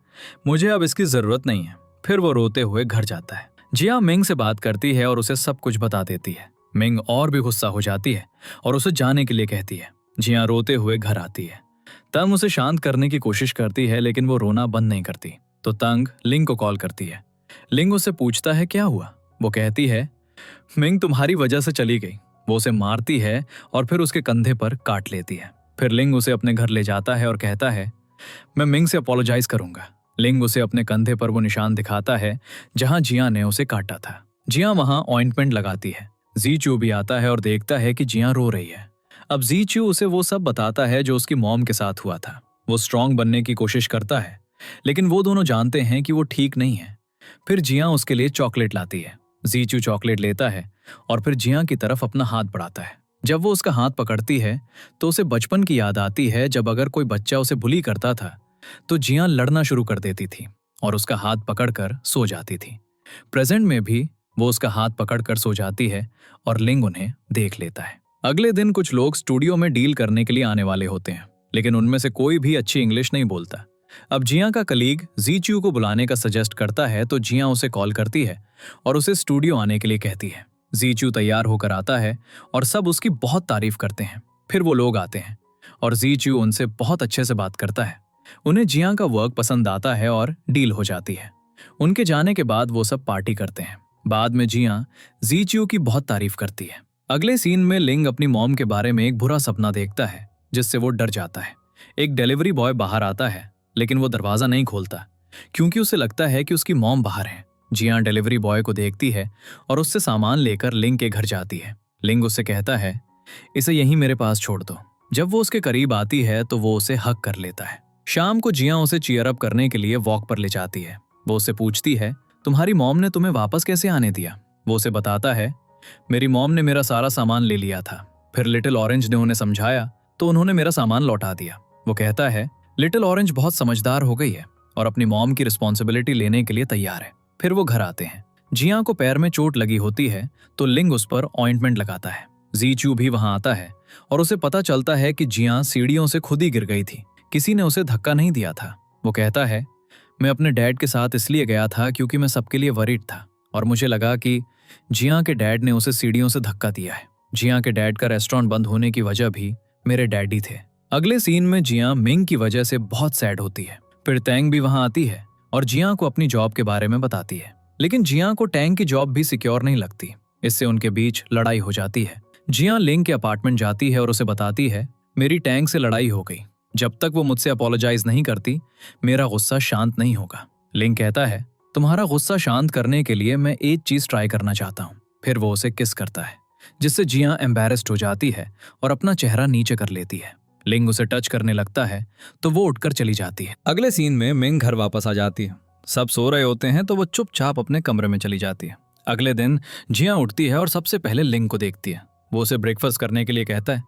मुझे अब इसकी जरूरत नहीं है। फिर वो रोते हुए घर जाता है। जिया मिंग से बात करती है और उसे सब कुछ बता देती है। मिंग और भी गुस्सा हो जाती है और उसे जाने के लिए कहती है। जिया रोते हुए घर आती है। तंग उसे शांत करने की कोशिश करती है, लेकिन वो रोना बंद नहीं करती। तो तंग लिंग को कॉल करती है। लिंग उससे पूछता है, क्या हुआ? वो कहती है, मिंग तुम्हारी वजह से चली गई। वो उसे मारती है और फिर उसके कंधे पर काट लेती है। फिर लिंग उसे अपने घर ले जाता है और कहता है, मैं मिंग से अपोलोजाइज करूंगा। लिंग उसे अपने कंधे पर वो निशान दिखाता है जहां जिया ने उसे काटा था। जिया वहां ऑइंटमेंट लगाती है। जी चियू भी आता है और देखता है कि जिया रो रही है। अब जी चियू उसे वो सब बताता है जो उसकी मॉम के साथ हुआ था। वो स्ट्रांग बनने की कोशिश करता है, लेकिन वो दोनों जानते हैं कि वो ठीक नहीं है। फिर जिया उसके लिए चॉकलेट लाती है। जी चियू चॉकलेट लेता है और फिर जिया की तरफ अपना हाथ बढ़ाता है। जब वो उसका हाथ पकड़ती है तो उसे बचपन की याद आती है, जब अगर कोई बच्चा उसे बुली करता था तो जिया लड़ना शुरू कर देती थी और उसका हाथ पकड़कर सो जाती थी। प्रेजेंट में भी वो उसका हाथ पकड़कर सो जाती है और लिंग उन्हें देख लेता है। अगले दिन कुछ लोग स्टूडियो में डील करने के लिए आने वाले होते हैं। लेकिन उनमें से कोई भी अच्छी इंग्लिश नहीं बोलता। अब जिया का कलीग जीच्यू को बुलाने का सजेस्ट करता है तो जिया उसे कॉल करती है और उसे स्टूडियो आने के लिए कहती है। जीच्यू तैयार होकर आता है और सब उसकी बहुत तारीफ करते हैं। फिर वो लोग आते हैं और जीच्यू उनसे बहुत अच्छे से बात करता है। उन्हें जिया का वर्क पसंद आता है और डील हो जाती है। उनके जाने के बाद वो सब पार्टी करते हैं। बाद में जिया जीच्यू की बहुत तारीफ करती है। अगले सीन में लिंग अपनी मॉम के बारे में एक बुरा सपना देखता है जिससे वो डर जाता है। एक डिलीवरी बॉय बाहर आता है लेकिन वो दरवाजा नहीं खोलता क्योंकि उसे लगता है कि उसकी मॉम बाहर है। जिया डिलीवरी बॉय को देखती है और उससे सामान लेकर लिंग के घर जाती है। लिंग उससे कहता है, इसे यहीं मेरे पास छोड़ दो। जब वो उसके करीब आती है तो वो उसे हक कर लेता है। शाम को जिया उसे चीयर अप करने के लिए वॉक पर ले जाती है। वो उससे पूछती है, तुम्हारी मॉम ने तुम्हें वापस कैसे आने दिया? वो उसे बताता है, मेरी मॉम ने मेरा सारा सामान ले लिया था। फिर लिटिल ऑरेंज ने उन्हें समझाया तो उन्होंने मेरा सामान लौटा दिया। वो कहता है, लिटिल ऑरेंज बहुत समझदार हो गई है और अपनी मॉम की रिस्पॉन्सिबिलिटी लेने के लिए तैयार है। फिर वो घर आते हैं। जिया को पैर में चोट लगी होती है तो लिंग उस पर ऑइंटमेंट लगाता है। जीच्यू भी वहां आता है और उसे पता चलता है कि जिया सीढ़ियों से खुद ही गिर गई थी। किसी ने उसे धक्का नहीं दिया था। वो कहता है, मैं अपने डैड के साथ इसलिए गया था क्योंकि मैं सबके लिए वरीड था और मुझे लगा कि जिया के डैड ने उसे सीढ़ियों से धक्का दिया है। जिया के डैड का रेस्टोरेंट बंद होने की वजह भी मेरे डैडी थे। अगले सीन में जिया मिंग की वजह से बहुत सैड होती है। फिर टैंग भी वहां आती है और जिया को अपनी जॉब के बारे में बताती है। लेकिन जिया को टैंग की जॉब भी सिक्योर नहीं लगती। इससे उनके बीच लड़ाई हो जाती है। जिया लिंग के अपार्टमेंट जाती है और उसे बताती है, मेरी टैंग से लड़ाई हो गई। जब तक वो मुझसे अपोलोजाइज नहीं करती मेरा गुस्सा शांत नहीं होगा। लिंग कहता है, तुम्हारा गुस्सा शांत करने के लिए मैं एक चीज ट्राई करना चाहता हूँ। फिर वो उसे किस करता है जिससे जिया एम्बैरेस्ड हो जाती है और अपना चेहरा नीचे कर लेती है। लिंग उसे टच करने लगता है तो वो उठकर चली जाती है। अगले सीन में मिंग घर वापस आ जाती है। सब सो रहे होते हैं तो वो चुपचाप अपने कमरे में चली जाती है। अगले दिन जिया उठती है और सबसे पहले लिंग को देखती है। वो उसे ब्रेकफास्ट करने के लिए कहता है।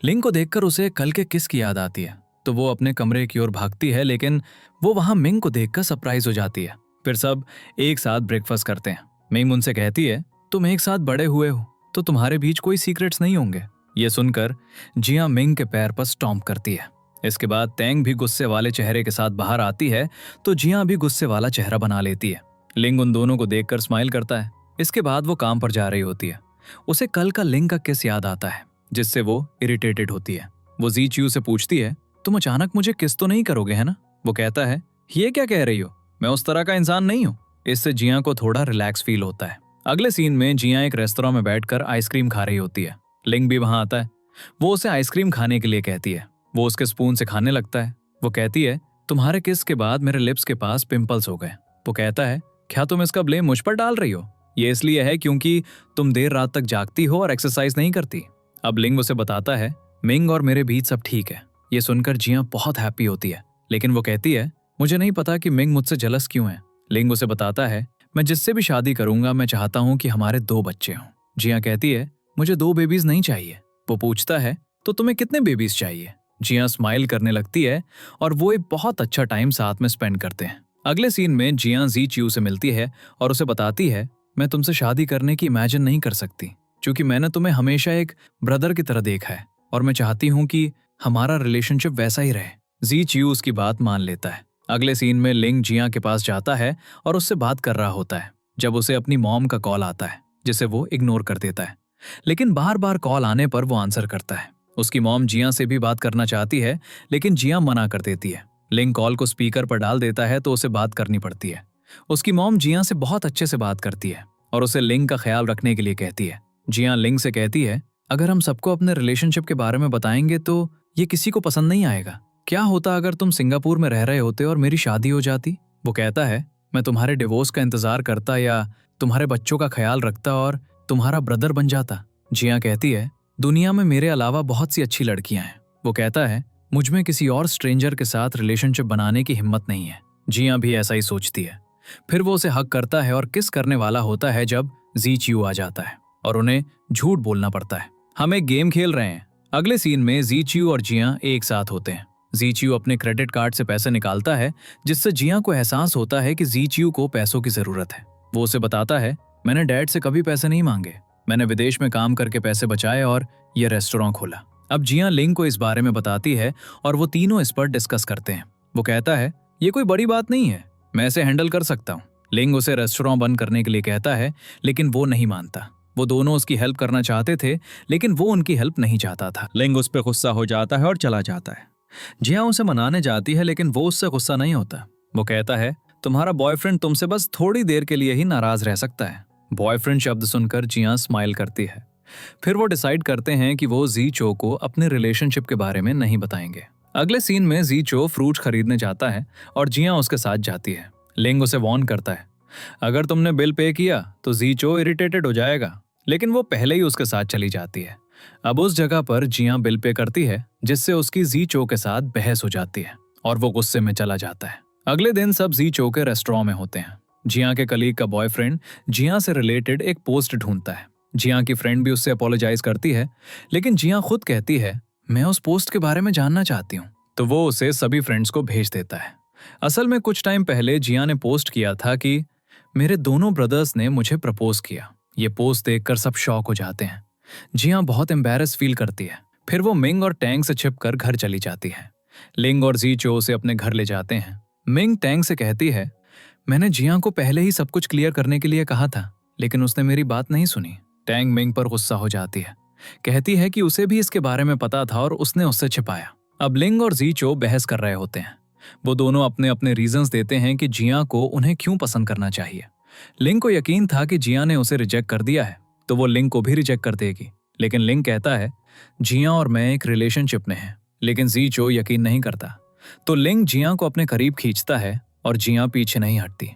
लिंग को देखकर उसे कल के किस की याद आती है तो वो अपने कमरे की ओर भागती है, लेकिन वो वहां मिंग को देखकर सरप्राइज हो जाती है। फिर सब एक साथ ब्रेकफास्ट करते हैं। मिंग उनसे कहती है, तुम एक साथ बड़े हुए हो तो तुम्हारे बीच कोई सीक्रेट्स नहीं होंगे। ये सुनकर जिया मिंग के पैर पर स्टॉम्प करती है। इसके बाद टैंग भी गुस्से वाले चेहरे के साथ बाहर आती है तो जिया भी गुस्से वाला चेहरा बना लेती है। लिंग उन दोनों को देखकर स्माइल करता है। इसके बाद वो काम पर जा रही होती है। उसे कल का लिंग का किस याद आता है जिससे वो इरिटेटेड होती है। वो जीच्यू से पूछती है, तुम अचानक मुझे किस तो नहीं करोगे, है ना? वो कहता है, ये क्या कह रही हो, मैं उस तरह का इंसान नहीं हूँ। इससे जिया को थोड़ा रिलैक्स फील होता है। अगले सीन में जिया एक रेस्तोरां में बैठकर आइसक्रीम खा रही होती है। लिंग भी वहां आता है। वो उसे आइसक्रीम खाने के लिए कहती है। वो उसके स्पून से खाने लगता है। वो कहती है, तुम्हारे किस के बाद मेरे लिप्स के पास पिंपल्स हो गए। वो कहता है, क्या तुम इसका ब्लेम मुझ पर डाल रही हो? ये इसलिए है क्योंकि तुम देर रात तक जागती हो और एक्सरसाइज नहीं करती। अब लिंग उसे बताता है, मिंग और मेरे बीच सब ठीक है। ये सुनकर जिया बहुत हैप्पी होती है, लेकिन वो कहती है, मुझे नहीं पता कि मिंग मुझसे जलस क्यों है। लिंग उसे बताता है, मैं जिससे भी शादी करूंगा मैं चाहता हूं कि हमारे 2 बच्चे हों। जिया कहती है, मुझे 2 बेबीज नहीं चाहिए। वो पूछता है, तो तुम्हें कितने बेबीज चाहिए? जिया स्माइल करने लगती है और वो एक बहुत अच्छा टाइम साथ में स्पेंड करते हैं। अगले सीन में जिया जीच्यू से मिलती है और उसे बताती है, मैं तुमसे शादी करने की इमेजिन नहीं कर सकती क्योंकि मैंने तुम्हें हमेशा एक ब्रदर की तरह देखा है और मैं चाहती हूँ कि हमारा रिलेशनशिप वैसा ही रहे। जीच्यू उसकी बात मान लेता है। अगले सीन में लिंग जिया के पास जाता है और उससे बात कर रहा होता है जब उसे अपनी मॉम का कॉल आता है जिसे वो इग्नोर कर देता है, लेकिन बार बार कॉल आने पर वो आंसर करता है। उसकी मॉम जिया से भी बात करना चाहती है लेकिन जिया मना कर देती है। लिंग कॉल को स्पीकर पर डाल देता है तो उसे बात करनी पड़ती है। उसकी मॉम जिया से बहुत अच्छे से बात करती है और उसे लिंग का ख्याल रखने के लिए कहती है। जिया लिंग से कहती है, अगर हम सबको अपने रिलेशनशिप के बारे में बताएंगे तो ये किसी को पसंद नहीं आएगा। क्या होता अगर तुम सिंगापुर में रह रहे होते और मेरी शादी हो जाती? वो कहता है, मैं तुम्हारे डिवोर्स का इंतजार करता या तुम्हारे बच्चों का ख्याल रखता और तुम्हारा ब्रदर बन जाता। जिया कहती है, दुनिया में मेरे अलावा बहुत सी अच्छी लड़कियां हैं। वो कहता है, मुझ में किसी और स्ट्रेंजर के साथ रिलेशनशिप बनाने की हिम्मत नहीं है। जिया भी ऐसा ही सोचती है। फिर वो उसे हक करता है और किस करने वाला होता है जब जीच्यू आ जाता है और उन्हें झूठ बोलना पड़ता है। हम एक गेम खेल रहे हैं। अगले सीन में जीच्यू और जिया एक साथ होते हैं। जीच्यू अपने क्रेडिट कार्ड से पैसे निकालता है जिससे जिया को एहसास होता है कि जीच्यू को पैसों की जरूरत है। वो उसे बताता है, मैंने डैड से कभी पैसे नहीं मांगे, मैंने विदेश में काम करके पैसे बचाए और ये रेस्टोरेंट खोला। अब जिया लिंग को इस बारे में बताती है और वो तीनों इस पर डिस्कस करते हैं। वो कहता है, ये कोई बड़ी बात नहीं है, मैं इसे हैंडल कर सकता हूँ। लिंग उसे रेस्टोरेंट बंद करने के लिए कहता है, लेकिन वो नहीं मानता। वो दोनों उसकी हेल्प करना चाहते थे, लेकिन वो उनकी हेल्प नहीं चाहता था। लिंग उस पर गुस्सा हो जाता है और चला जाता है। जिया उसे मनाने जाती है, लेकिन वो उससे गुस्सा नहीं होता। वो कहता है, तुम्हारा बॉयफ्रेंड तुमसे बस थोड़ी देर के लिए ही नाराज रह सकता है। बॉयफ्रेंड शब्द सुनकर जिया स्माइल करती है। फिर वो डिसाइड करते हैं कि वो जी चो को अपने रिलेशनशिप के बारे में नहीं बताएंगे। अगले सीन में जी चो फ्रूट खरीदने जाता है और जिया उसके साथ जाती है। लिंग उसे वार्न करता है, अगर तुमने बिल पे किया तो जी चो इरिटेटेड हो जाएगा, लेकिन वो पहले ही उसके साथ चली जाती है। अब उस जगह पर जिया बिल पे करती है, जिससे उसकी जी चो के साथ बहस हो जाती है और वो गुस्से में चला जाता है। अगले दिन सब जी चो के रेस्टोरेंट में होते हैं। जिया के कलीग का बॉयफ्रेंड जिया से रिलेटेड एक पोस्ट ढूंढता है। जिया की फ्रेंड भी उससे अपोलोजाइज करती है, लेकिन जिया खुद कहती है, मैं उस पोस्ट के बारे में जानना चाहती हूँ। तो वो उसे सभी फ्रेंड्स को भेज देता है। असल में कुछ टाइम पहले जिया ने पोस्ट किया था कि मेरे दोनों ब्रदर्स ने मुझे प्रपोज किया। ये पोस्ट देखकर सब शॉक हो जाते हैं। जिया बहुत एम्बैरस फील करती है। फिर वो मिंग और टैंग से छिपकर घर चली जाती है। लिंग और जी चो उसे अपने घर ले जाते हैं। मिंग टैंग से कहती है, मैंने जिया को पहले ही सब कुछ क्लियर करने के लिए कहा था, लेकिन उसने मेरी बात नहीं सुनी। टैंग मिंग पर गुस्सा हो जाती है। कहती है कि उसे भी इसके बारे में पता था और उसने उससे छिपाया। अब लिंग और जी चो बहस कर रहे होते हैं। वो दोनों अपने अपने रीजंस देते हैं कि जिया को उन्हें क्यों पसंद करना चाहिए। लिंग को यकीन था कि जिया ने उसे रिजेक्ट कर दिया है, तो वो लिंग को भी रिजेक्ट कर देगी। लेकिन लिंग कहता है, जिया और मैं एक रिलेशनशिप में हैं। लेकिन जी चो यकीन नहीं करता। तो लिंग जिया को अपने करीब खींचता है और जिया पीछे नहीं हटती।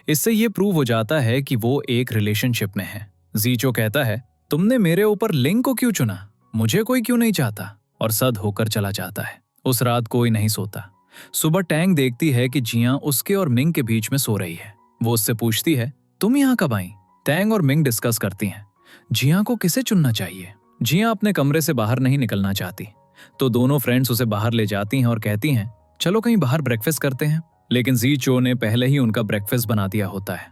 इससे ये प्रूव हो जाता है कि वो एक रिलेशनशिप में है। जी चो कहता है, तुमने मेरे ऊपर लिंग को क्यों चुना? मुझे कोई क्यों नहीं चाहता? और सद होकर चला जाता है। उस रात कोई नहीं सोता। सुबह टैंग देखती है कि जिया उसके और मिंग के बीच में सो रही है। वो उससे पूछती है, तुम यहाँ कब आई? टैंग और मिंग डिस्कस करती हैं, जिया को किसे चुनना चाहिए। जिया अपने कमरे से बाहर नहीं निकलना चाहती, तो दोनों फ्रेंड्स उसे बाहर ले जाती हैं और कहती हैं, चलो कहीं बाहर ब्रेकफास्ट करते हैं। लेकिन जी चो ने पहले ही उनका ब्रेकफास्ट बना दिया होता है।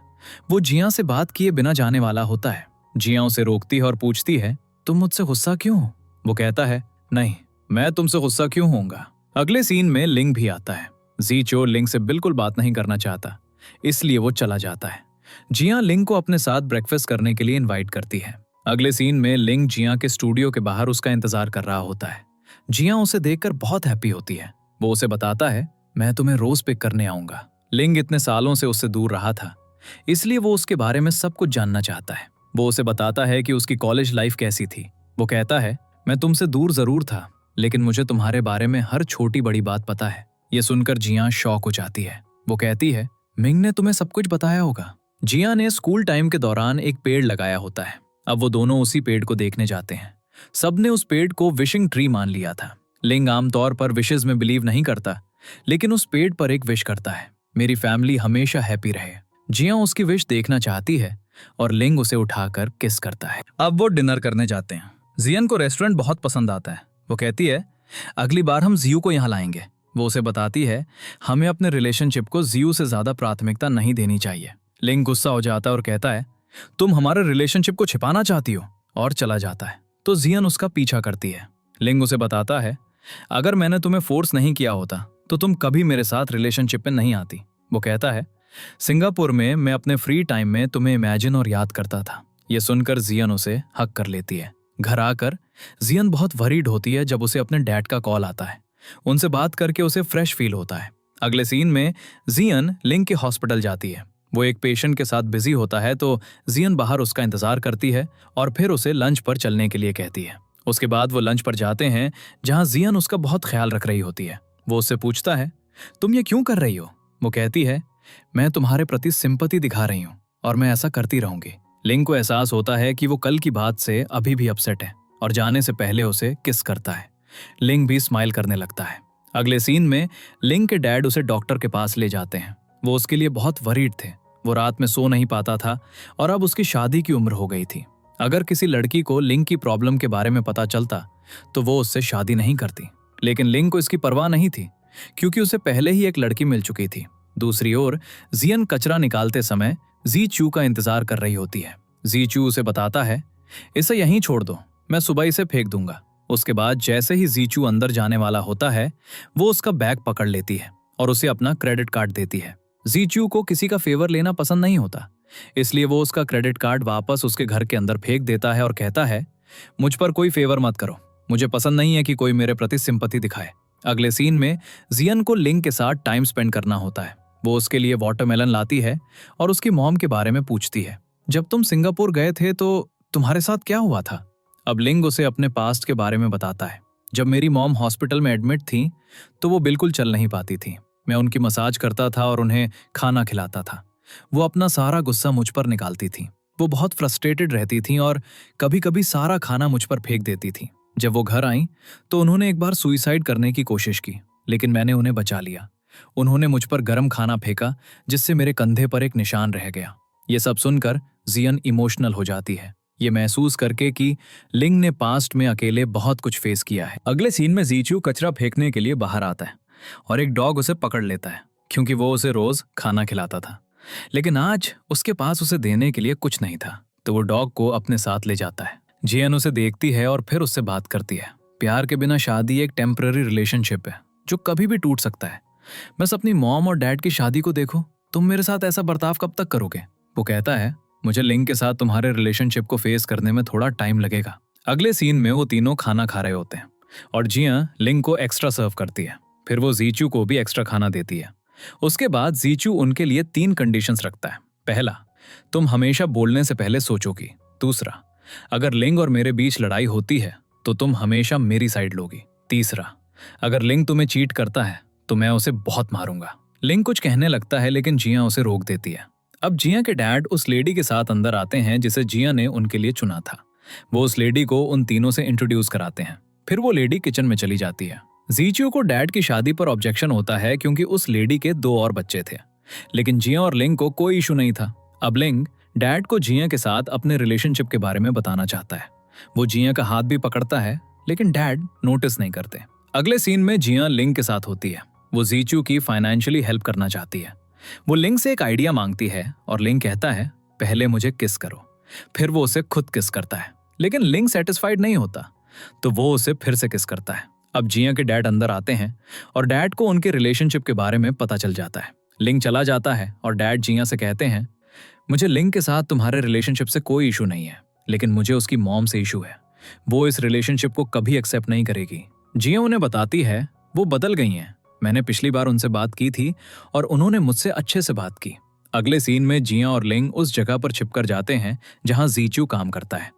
वो जिया से बात किए बिना जाने वाला होता है। जिया उसे रोकती है और पूछती है, तुम मुझसे गुस्सा क्यों हो? वो कहता है, नहीं, मैं तुमसे गुस्सा क्यों होऊंगा। अगले सीन में लिंग भी आता है। जी चो लिंग से बिल्कुल बात नहीं करना चाहता, इसलिए वो चला जाता है। जिया लिंग को अपने साथ ब्रेकफास्ट करने के लिए इनवाइट करती है। अगले सीन में लिंग जिया के स्टूडियो के बाहर उसका इंतजार कर रहा होता है। जिया उसे देखकर बहुत हैप्पी होती है। वो उसे बताता है, मैं तुम्हें रोज पिक करने आऊंगा। लिंग इतने सालों से उससे दूर रहा था, इसलिए वो उसके बारे में सब कुछ जानना चाहता है। वो उसे बताता है कि उसकी कॉलेज लाइफ कैसी थी। वो कहता है, मैं तुमसे दूर जरूर था, लेकिन मुझे तुम्हारे बारे में हर छोटी बड़ी बात पता है। ये सुनकर जिया शॉक हो जाती है। वो कहती है, मिंग ने तुम्हें सब कुछ बताया होगा। जिया ने स्कूल टाइम के दौरान एक पेड़ लगाया होता है। अब वो दोनों उसी पेड़ को देखने जाते हैं। सबने उस पेड़ को विशिंग ट्री मान लिया था। लिंग आमतौर पर विशेस में बिलीव नहीं करता, लेकिन उस पेड़ पर एक विश करता है, मेरी फैमिली हमेशा हैप्पी रहे। जिया उसकी विश देखना चाहती है और लिंग उसे उठाकर किस करता है। अब वो डिनर करने जाते हैं। जियन को रेस्टोरेंट बहुत पसंद आता है। वो कहती है, अगली बार हम जियू को यहाँ लाएंगे। वो उसे बताती है, हमें अपने रिलेशनशिप को जियू से ज्यादा प्राथमिकता नहीं देनी चाहिए। लिंग गुस्सा हो जाता है और कहता है, तुम हमारे रिलेशनशिप को छिपाना चाहती हो, और चला जाता है। तो जियन उसका पीछा करती है। लिंग उसे बताता है, अगर मैंने तुम्हें फोर्स नहीं किया होता तो तुम कभी मेरे साथ रिलेशनशिप में नहीं आती। वो कहता है, सिंगापुर में मैं अपने फ्री टाइम में तुम्हें इमेजिन और याद करता था। ये सुनकर जियन उसे हक कर लेती है। घर आकर जियन बहुत वरीड होती है जब उसे अपने डैड का कॉल आता है। उनसे बात करके उसे फ्रेश फील होता है। अगले सीन में जियन लिंग के हॉस्पिटल जाती है। वो एक पेशेंट के साथ बिजी होता है, तो जियन बाहर उसका इंतजार करती है और फिर उसे लंच पर चलने के लिए कहती है। उसके बाद वो लंच पर जाते हैं, जहां जियन उसका बहुत ख्याल रख रही होती है। वो उससे पूछता है, तुम ये क्यों कर रही हो? वो कहती है, मैं तुम्हारे प्रति सिंपैथी दिखा रही हूँ और मैं ऐसा करती रहूंगी। लिंग को एहसास होता है कि वो कल की बात से अभी भी अपसेट है और जाने से पहले उसे किस करता है। लिंग भी स्माइल करने लगता है। अगले सीन में लिंग के डैड उसे डॉक्टर के पास ले जाते हैं। वो उसके लिए बहुत वरीड थे। वो रात में सो नहीं पाता था और अब उसकी शादी की उम्र हो गई थी। अगर किसी लड़की को लिंग की प्रॉब्लम के बारे में पता चलता तो वो उससे शादी नहीं करती, लेकिन लिंग को इसकी परवाह नहीं थी क्योंकि उसे पहले ही एक लड़की मिल चुकी थी। दूसरी ओर जियन कचरा निकालते समय जी चू का इंतजार कर रही होती है। जी चू उसे बताता है, इसे यहीं छोड़ दो, मैं सुबह इसे फेंक दूंगा। उसके बाद जैसे ही जीचू अंदर जाने वाला होता है, वो उसका बैग पकड़ लेती है और उसे अपना क्रेडिट कार्ड देती है। जीचू को किसी का फेवर लेना पसंद नहीं होता, इसलिए वो उसका क्रेडिट कार्ड वापस उसके घर के अंदर फेंक देता है और कहता है, मुझ पर कोई फेवर मत करो, मुझे पसंद नहीं है कि कोई मेरे प्रति सिंपैथी दिखाए। अगले सीन में जियन को लिंग के साथ टाइम स्पेंड करना होता है। वो उसके लिए वाटरमेलन लाती है और उसकी मॉम के बारे में पूछती है, जब तुम सिंगापुर गए थे तो तुम्हारे साथ क्या हुआ था? अब लिंग उसे अपने पास्ट के बारे में बताता है। जब मेरी मॉम हॉस्पिटल में एडमिट थी तो वो बिल्कुल चल नहीं पाती थी। मैं उनकी मसाज करता था और उन्हें खाना खिलाता था। वो अपना सारा गुस्सा मुझ पर निकालती थी। वो बहुत फ्रस्ट्रेटेड रहती थी और कभी कभी सारा खाना मुझ पर फेंक देती थी। जब वो घर आई तो उन्होंने एक बार सुइसाइड करने की कोशिश की, लेकिन मैंने उन्हें बचा लिया। उन्होंने मुझ पर गर्म खाना फेंका, जिससे मेरे कंधे पर एक निशान रह गया। ये सब सुनकर जियन इमोशनल हो जाती है, ये महसूस करके कि लिंग ने पास्ट में अकेले बहुत कुछ फेस किया है। अगले सीन में जीचू कचरा फेंकने के लिए बाहर आता है और एक डॉग उसे पकड़ लेता है, क्योंकि वो उसे रोज खाना खिलाता था। लेकिन आज उसके पास उसे देने के लिए कुछ नहीं था, तो वो डॉग को अपने साथ ले जाता है। जियन उसे देखती है और फिर उससे बात करती है। प्यार के बिना शादी एक टेम्पररी रिलेशनशिप है जो कभी भी टूट सकता है। बस अपनी मॉम और डैड की शादी को देखो, तुम मेरे साथ ऐसा बर्ताव कब तक करोगे? वो कहता है, मुझे लिंग के साथ तुम्हारे रिलेशनशिप को फेस करने में थोड़ा टाइम लगेगा। अगले सीन में वो तीनों खाना खा रहे होते हैं और जिया लिंग को एक्स्ट्रा सर्व करती है। फिर वो जीचू को भी एक्स्ट्रा खाना देती है। उसके बाद जीचू उनके लिए 3 कंडीशंस रखता है। पहला, तुम हमेशा बोलने से पहले सोचोगी। दूसरा, अगर लिंग और मेरे बीच लड़ाई होती है तो तुम हमेशा मेरी साइड लोगी। तीसरा, अगर लिंग तुम्हें चीट करता है तो मैं उसे बहुत मारूंगा। लिंग कुछ कहने लगता है, लेकिन जिया उसे रोक देती है। अब जिया के डैड उस लेडी के साथ अंदर आते हैं जिसे जिया ने उनके लिए चुना था। वो उस लेडी को उन तीनों से इंट्रोड्यूस कराते हैं। फिर वो लेडी किचन में चली जाती है। जीचू को डैड की शादी पर ऑब्जेक्शन होता है, क्योंकि उस लेडी के 2 और बच्चे थे, लेकिन जिया और लिंग को कोई इशू नहीं था। अब लिंग डैड को जिया के साथ अपने रिलेशनशिप के बारे में बताना चाहता है। वो जिया का हाथ भी पकड़ता है, लेकिन डैड नोटिस नहीं करते। अगले सीन में जिया लिंग के साथ होती है। वो जीचू की फाइनेंशियली हेल्प करना चाहती है। वो लिंग से एक आइडिया मांगती है और लिंग कहता है, पहले मुझे किस करो। फिर वो उसे खुद किस करता है, लेकिन लिंग सेटिस्फाइड नहीं होता, तो वो उसे फिर से किस करता है। अब जिया के डैड अंदर आते हैं और डैड को उनके रिलेशनशिप के बारे में पता चल जाता है। लिंग चला जाता है और डैड जिया से कहते हैं, मुझे लिंग के साथ तुम्हारे रिलेशनशिप से कोई इशू नहीं है, लेकिन मुझे उसकी मॉम से इशू है। वो इस रिलेशनशिप को कभी एक्सेप्ट नहीं करेगी। जिया उन्हें बताती है वो बदल गई हैं। मैंने पिछली बार उनसे बात की थी और उन्होंने मुझसे अच्छे से बात की। अगले सीन में जिया और लिंग उस जगह पर छिपकर जाते हैं जहां जीचू काम करता है,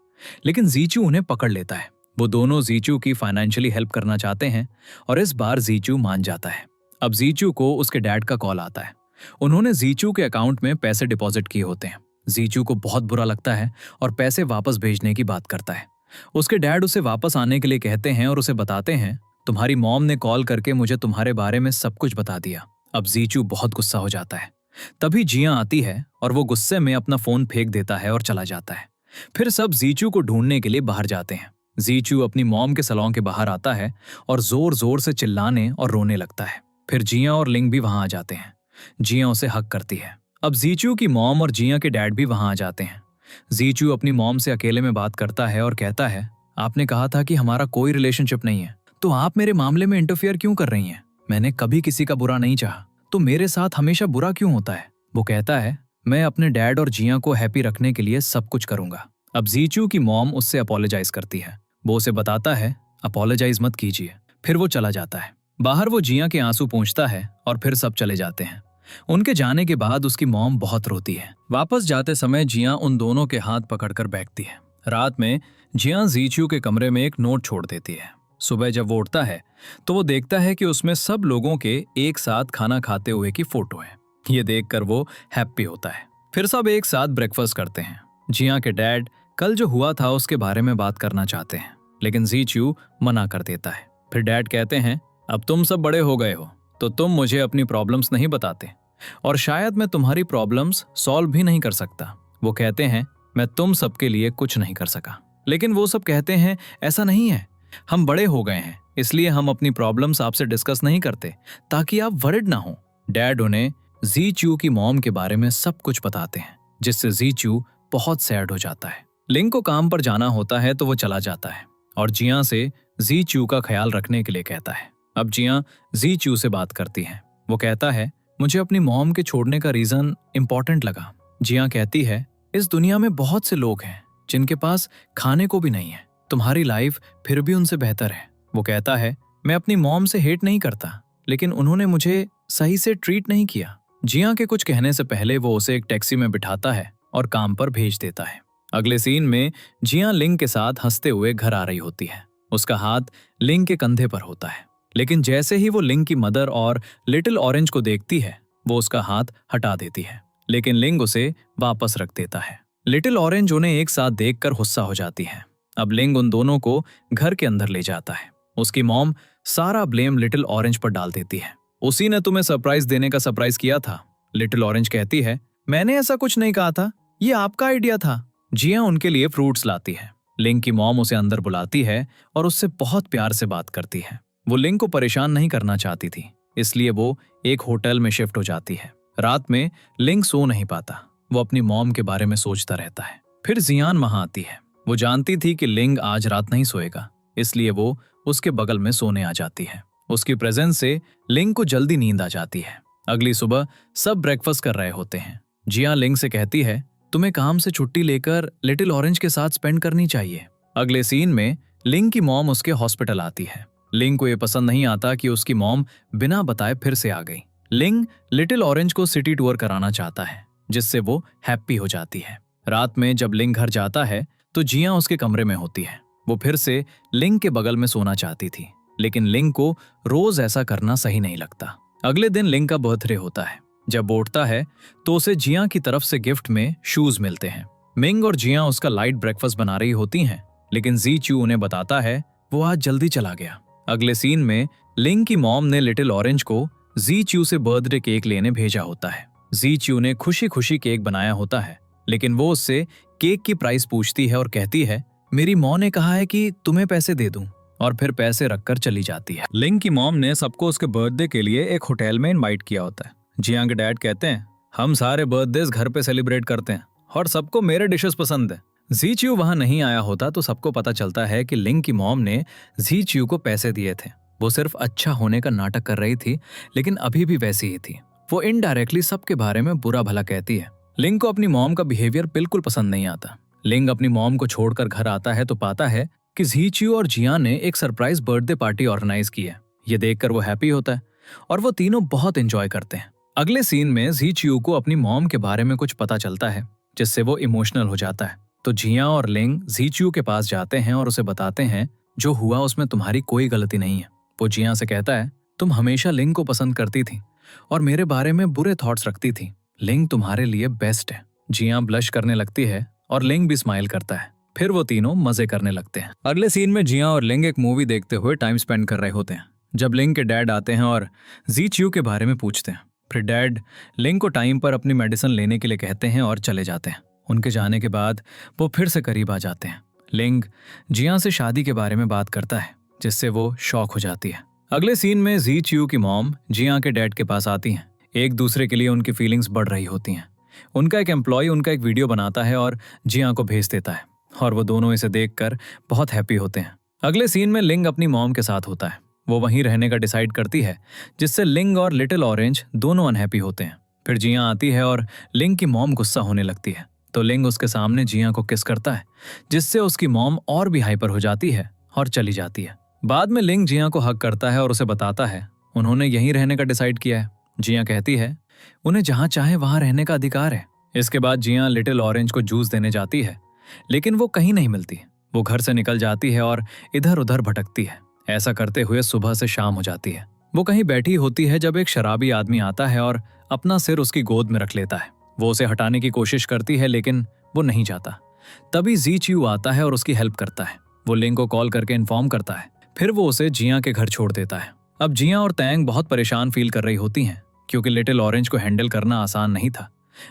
लेकिन जीचू उन्हें पकड़ लेता है। वो दोनों जीचू की फाइनेंशियली हेल्प करना चाहते हैं और इस बार जीचू मान जाता है। अब जीचू को उसके डैड का कॉल आता है। उन्होंने जीचू के अकाउंट में पैसे डिपॉजिट किए होते हैं। जीचू को बहुत बुरा लगता है और पैसे वापस भेजने की बात करता है। उसके डैड उसे वापस आने के लिए कहते हैं और उसे बताते हैं, तुम्हारी मॉम ने कॉल करके मुझे तुम्हारे बारे में सब कुछ बता दिया। अब जीचू बहुत गुस्सा हो जाता है। तभी जिया आती है और वो गुस्से में अपना फोन फेंक देता है और चला जाता है। फिर सब जीचू को ढूंढने के लिए बाहर जाते हैं। जीचू अपनी मॉम के सैलून के बाहर आता है और जोर जोर से चिल्लाने और रोने लगता है। फिर जिया और लिंग भी वहां आ जाते हैं। जिया उसे हक करती है। अब जीचू की मॉम और जिया के डैड भी वहां आ जाते हैं। जीचू अपनी मॉम से अकेले में बात करता है और कहता है, आपने कहा था कि हमारा कोई रिलेशनशिप नहीं है, तो आप मेरे मामले में इंटरफियर क्यों कर रही हैं? मैंने कभी किसी का बुरा नहीं चाहा, तो मेरे साथ हमेशा बुरा क्यों होता है? वो कहता है, मैं अपने डैड और जिया को हैप्पी रखने के लिए सब कुछ करूंगा। अब जीचू की मॉम उससे अपोलोजाइज करती है। वो उसे बताता है, अपोलोजाइज मत कीजिए। फिर वो चला जाता है। बाहर वो जिया के आंसू पोंछता है और फिर सब चले जाते हैं। उनके जाने के बाद उसकी मॉम बहुत रोती है। वापस जाते समय जिया उन दोनों के हाथ पकड़कर बैठती है। रात में जिया जीचू के कमरे में एक नोट छोड़ देती है। सुबह जब वो उठता है तो वो देखता है कि उसमें सब लोगों के एक साथ खाना खाते हुए की फोटो है। ये देखकर वो हैप्पी होता है। फिर सब एक साथ ब्रेकफास्ट करते हैं। जिया के डैड कल जो हुआ था उसके बारे में बात करना चाहते हैं, लेकिन जीचू मना कर देता है। फिर डैड कहते हैं, अब तुम सब बड़े हो गए हो तो तुम मुझे अपनी प्रॉब्लम्स नहीं बताते, और शायद मैं तुम्हारी प्रॉब्लम्स सॉल्व भी नहीं कर सकता। वो कहते हैं, मैं तुम सबके लिए कुछ नहीं कर सका। लेकिन वो सब कहते हैं, ऐसा नहीं है, हम बड़े हो गए हैं, इसलिए हम अपनी प्रॉब्लम्स आपसे डिस्कस नहीं करते ताकि आप वरिड ना हो। डैड उन्हें जीचू की मॉम के बारे में सब कुछ बताते हैं, जिससे जीचू बहुत सैड हो जाता है। लिंग को काम पर जाना होता है तो वो चला जाता है और जिया से जी च्यू का ख्याल रखने के लिए कहता है। अब जिया जी च्यू से बात करती है। वो कहता है, मुझे अपनी मॉम के छोड़ने का रीजन इंपॉर्टेंट लगा। जिया कहती है, इस दुनिया में बहुत से लोग हैं जिनके पास खाने को भी नहीं है, तुम्हारी लाइफ फिर भी उनसे बेहतर है। वो कहता है, मैं अपनी मॉम से हेट नहीं करता, लेकिन उन्होंने मुझे सही से ट्रीट नहीं किया। जिया के कुछ कहने से पहले वो उसे एक टैक्सी में बिठाता है और काम पर भेज देता है। अगले सीन में जिया लिंग के साथ हंसते हुए घर आ रही होती है। उसका हाथ लिंग के कंधे पर होता है, लेकिन जैसे ही वो लिंग की मदर और लिटिल ऑरेंज को देखती है, वो उसका हाथ हटा देती है, लेकिन लिंग उसे वापस रख देता है। लिटिल ऑरेंज उन्हें एक साथ देखकर गुस्सा हो जाती है। अब लिंग उन दोनों को घर के अंदर ले जाता है। उसकी मॉम सारा ब्लेम लिटिल ऑरेंज पर डाल देती है। उसी ने तुम्हें सरप्राइज देने का सरप्राइज किया था। लिटिल ऑरेंज कहती है, मैंने ऐसा कुछ नहीं कहा था, ये आपका आइडिया था। जिया उनके लिए फ्रूट्स लाती है। लिंग की मॉम उसे अंदर बुलाती है और उससे बहुत प्यार से बात करती है। वो लिंग को परेशान नहीं करना चाहती थी, इसलिए वो एक होटल में शिफ्ट हो जाती है। रात में लिंग सो नहीं पाता, वो अपनी मॉम के बारे में सोचता रहता है। फिर जियान वहां आती है। वो जानती थी कि लिंग आज रात नहीं सोएगा, इसलिए वो उसके बगल में सोने आ जाती है। उसकी प्रेजेंस से लिंग को जल्दी नींद आ जाती है। अगली सुबह सब ब्रेकफास्ट कर रहे होते हैं। जिया लिंग से कहती है, तुम्हें काम से छुट्टी लेकर लिटिल ऑरेंज के साथ स्पेंड करनी चाहिए। अगले सीन में लिंग की मॉम उसके हॉस्पिटल आती है। लिंग को यह पसंद नहीं आता कि उसकी मॉम बिना बताए फिर से आ गई। लिंग लिटिल ऑरेंज को सिटी टूर कराना चाहता है, जिससे वो हैप्पी हो जाती है। रात में जब लिंग घर जाता है तो जिया उसके कमरे में होती है। वो फिर से लिंग के बगल में सोना चाहती थी, लेकिन लिंग को रोज ऐसा करना सही नहीं लगता। अगले दिन लिंग का बर्थडे होता है। जब वो उठता है तो उसे जिया की तरफ से गिफ्ट में शूज मिलते हैं। मिंग और जिया उसका लाइट ब्रेकफास्ट बना रही होती हैं, लेकिन जी च्यू उन्हें बताता है वो आज जल्दी चला गया। अगले सीन में लिंग की मॉम ने लिटिल ऑरेंज को जी च्यू से बर्थडे केक लेने भेजा होता है। जी च्यू ने खुशी खुशी केक बनाया होता है, लेकिन वो उससे केक की प्राइस पूछती है और कहती है, मेरी मॉम ने कहा है कि तुम्हें पैसे दे दूं, और फिर पैसे रखकर चली जाती है। लिंग की मॉम ने सबको उसके बर्थडे के लिए एक होटल में इनवाइट किया होता है। जिया के डैड कहते हैं, हम सारे बर्थडेज घर पे सेलिब्रेट करते हैं और सबको मेरे डिशेस पसंद है। जी च्यू वहां नहीं आया होता तो सबको पता चलता है कि लिंग की मॉम ने जी च्यू को पैसे दिए थे। वो सिर्फ अच्छा होने का नाटक कर रही थी, लेकिन अभी भी वैसी ही थी। वो इनडायरेक्टली सबके बारे में बुरा भला कहती है। लिंग को अपनी मॉम का बिहेवियर बिल्कुल पसंद नहीं आता। लिंग अपनी मॉम को छोड़कर घर आता है तो पाता है कि जी च्यू और जिया ने एक सरप्राइज बर्थडे पार्टी ऑर्गेनाइज की है। ये देखकर वो हैप्पी होता है और वो तीनों बहुत एंजॉय करते हैं। अगले सीन में जी च्यू को अपनी मॉम के बारे में कुछ पता चलता है, जिससे वो इमोशनल हो जाता है। तो जिया और लिंग जी च्यू के पास जाते हैं और उसे बताते हैं, जो हुआ उसमें तुम्हारी कोई गलती नहीं है। वो जिया से कहता है, तुम हमेशा लिंग को पसंद करती थी और मेरे बारे में बुरे थॉट्स रखती थी। लिंग तुम्हारे लिए बेस्ट है। जिया ब्लश करने लगती है और लिंग भी स्माइल करता है। फिर वो तीनों मजे करने लगते हैं। अगले सीन में जिया और लिंग एक मूवी देखते हुए टाइम स्पेंड कर रहे होते हैं, जब लिंग के डैड आते हैं और जी च्यू के बारे में पूछते हैं। फिर डैड लिंग को टाइम पर अपनी मेडिसिन लेने के लिए कहते हैं और चले जाते हैं। उनके जाने के बाद वो फिर से करीब आ जाते हैं। लिंग जिया से शादी के बारे में बात करता है, जिससे वो शॉक हो जाती है। अगले सीन में जी च्यू की मॉम जिया के डैड के पास आती हैं। एक दूसरे के लिए उनकी फीलिंग्स बढ़ रही होती हैं। उनका एक एम्प्लॉय उनका एक वीडियो बनाता है और जिया को भेज देता है, और वो दोनों इसे देखकर बहुत हैप्पी होते हैं। अगले सीन में लिंग अपनी मॉम के साथ होता है। वो वहीं रहने का डिसाइड करती है, जिससे लिंग और लिटिल ऑरेंज दोनों अनहैप्पी होते हैं। फिर जिया आती है और लिंग की मॉम गुस्सा होने लगती है, तो लिंग उसके सामने जिया को किस करता है, जिससे उसकी मॉम और भी हाइपर हो जाती है और चली जाती है। बाद में लिंग जिया को हक करता है और उसे बताता है उन्होंने यहीं रहने का डिसाइड किया है। जिया कहती है उन्हें जहां चाहे वहां रहने का अधिकार है। इसके बाद जिया लिटिल ऑरेंज को जूस देने जाती है, लेकिन वो कहीं नहीं मिलती। वो घर से निकल जाती है और इधर उधर भटकती है। ऐसा करते हुए सुबह से शाम हो जाती है। वो कहीं बैठी होती है जब एक शराबी आदमी आता है और अपना सिर उसकी गोद में रख लेता है। वो उसे हटाने की कोशिश करती है, लेकिन वो नहीं जाता। तभी जी च्यू आता है और उसकी हेल्प करता है। वो लिंग को कॉल करके इन्फॉर्म करता है। फिर वो उसे जिया के घर छोड़ देता है। अब जिया और तैंग बहुत परेशान फील कर रही होती हैं, क्योंकि लिटिल ऑरेंज को हैंडल करना आसान नहीं था।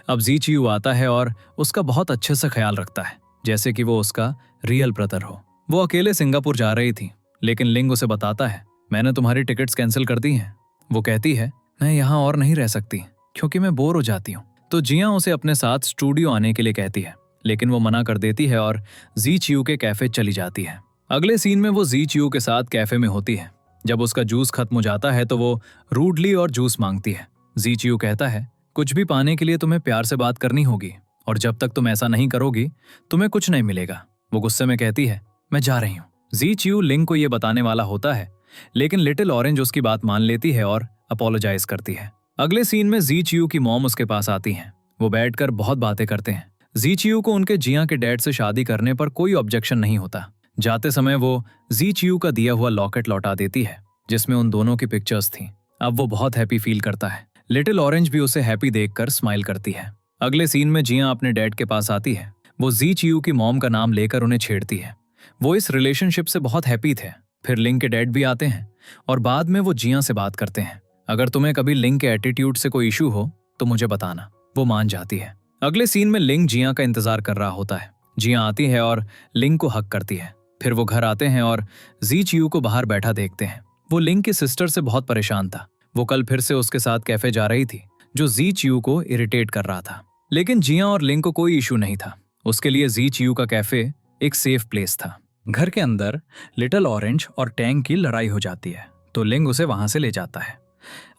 अब जी च्यू आता है और उसका बहुत अच्छे से ख्याल रखता है, जैसे कि वो उसका रियल ब्रदर हो। वो अकेले सिंगापुर जा रही थी, लेकिन लिंग उसे बताता है मैंने तुम्हारी टिकट्स कैंसिल कर दी हैं। वो कहती है मैं यहाँ और नहीं रह सकती क्योंकि मैं बोर हो जाती हूँ। तो जिया उसे अपने साथ स्टूडियो आने के लिए कहती है, लेकिन वो मना कर देती है और जी च्यू के कैफे चली जाती है। अगले सीन में वो जी चियो के साथ कैफे में होती है। जब उसका जूस खत्म हो जाता है तो वो रूडली और जूस मांगती है। जी चियो कहता है, कुछ भी पाने के लिए तुम्हें प्यार से बात करनी होगी और जब तक तुम ऐसा नहीं करोगी तुम्हें कुछ नहीं मिलेगा। वो गुस्से में कहती है, मैं जा रही हूँ। जी चियो लिंग को ये बताने वाला होता है, लेकिन लिटिल ऑरेंज उसकी बात मान लेती है और अपोलोजाइज करती है। अगले सीन में जी चियो की मॉम उसके पास आती हैं। वो बैठकर बहुत बातें करते हैं। जी चियो को उनके जिया के डैड से शादी करने पर कोई ऑब्जेक्शन नहीं होता। जाते समय वो जी चियो का दिया हुआ लॉकेट लौटा देती है जिसमें उन दोनों की पिक्चर्स थीं। अब वो बहुत हैप्पी फील करता है। लिटिल ऑरेंज भी उसे हैप्पी देखकर स्माइल करती है। अगले सीन में जिया अपने डैड के पास आती है। वो जी चियो की मॉम का नाम लेकर उन्हें छेड़ती है। वो इस रिलेशनशिप से बहुत हैप्पी थे। फिर लिंग के डैड भी आते हैं और बाद में वो जिया से बात करते हैं। अगर तुम्हें कभी लिंग के एटीट्यूड से कोई इशू हो तो मुझे बताना। वो मान जाती है। अगले सीन में लिंग जिया का इंतजार कर रहा होता है। जिया आती है और लिंग को हक करती है। फिर वो घर आते हैं और जी चियो को बाहर बैठा देखते हैं। वो लिंग की सिस्टर से बहुत परेशान था। वो कल फिर से उसके साथ कैफे जा रही थी जो जी चियो को इरिटेट कर रहा था, लेकिन जिया और लिंग को कोई इशू नहीं था। उसके लिए जी चियो का कैफे एक सेफ प्लेस था। घर के अंदर लिटिल ऑरेंज और टैंग की लड़ाई हो जाती है तो लिंग उसे वहां से ले जाता है।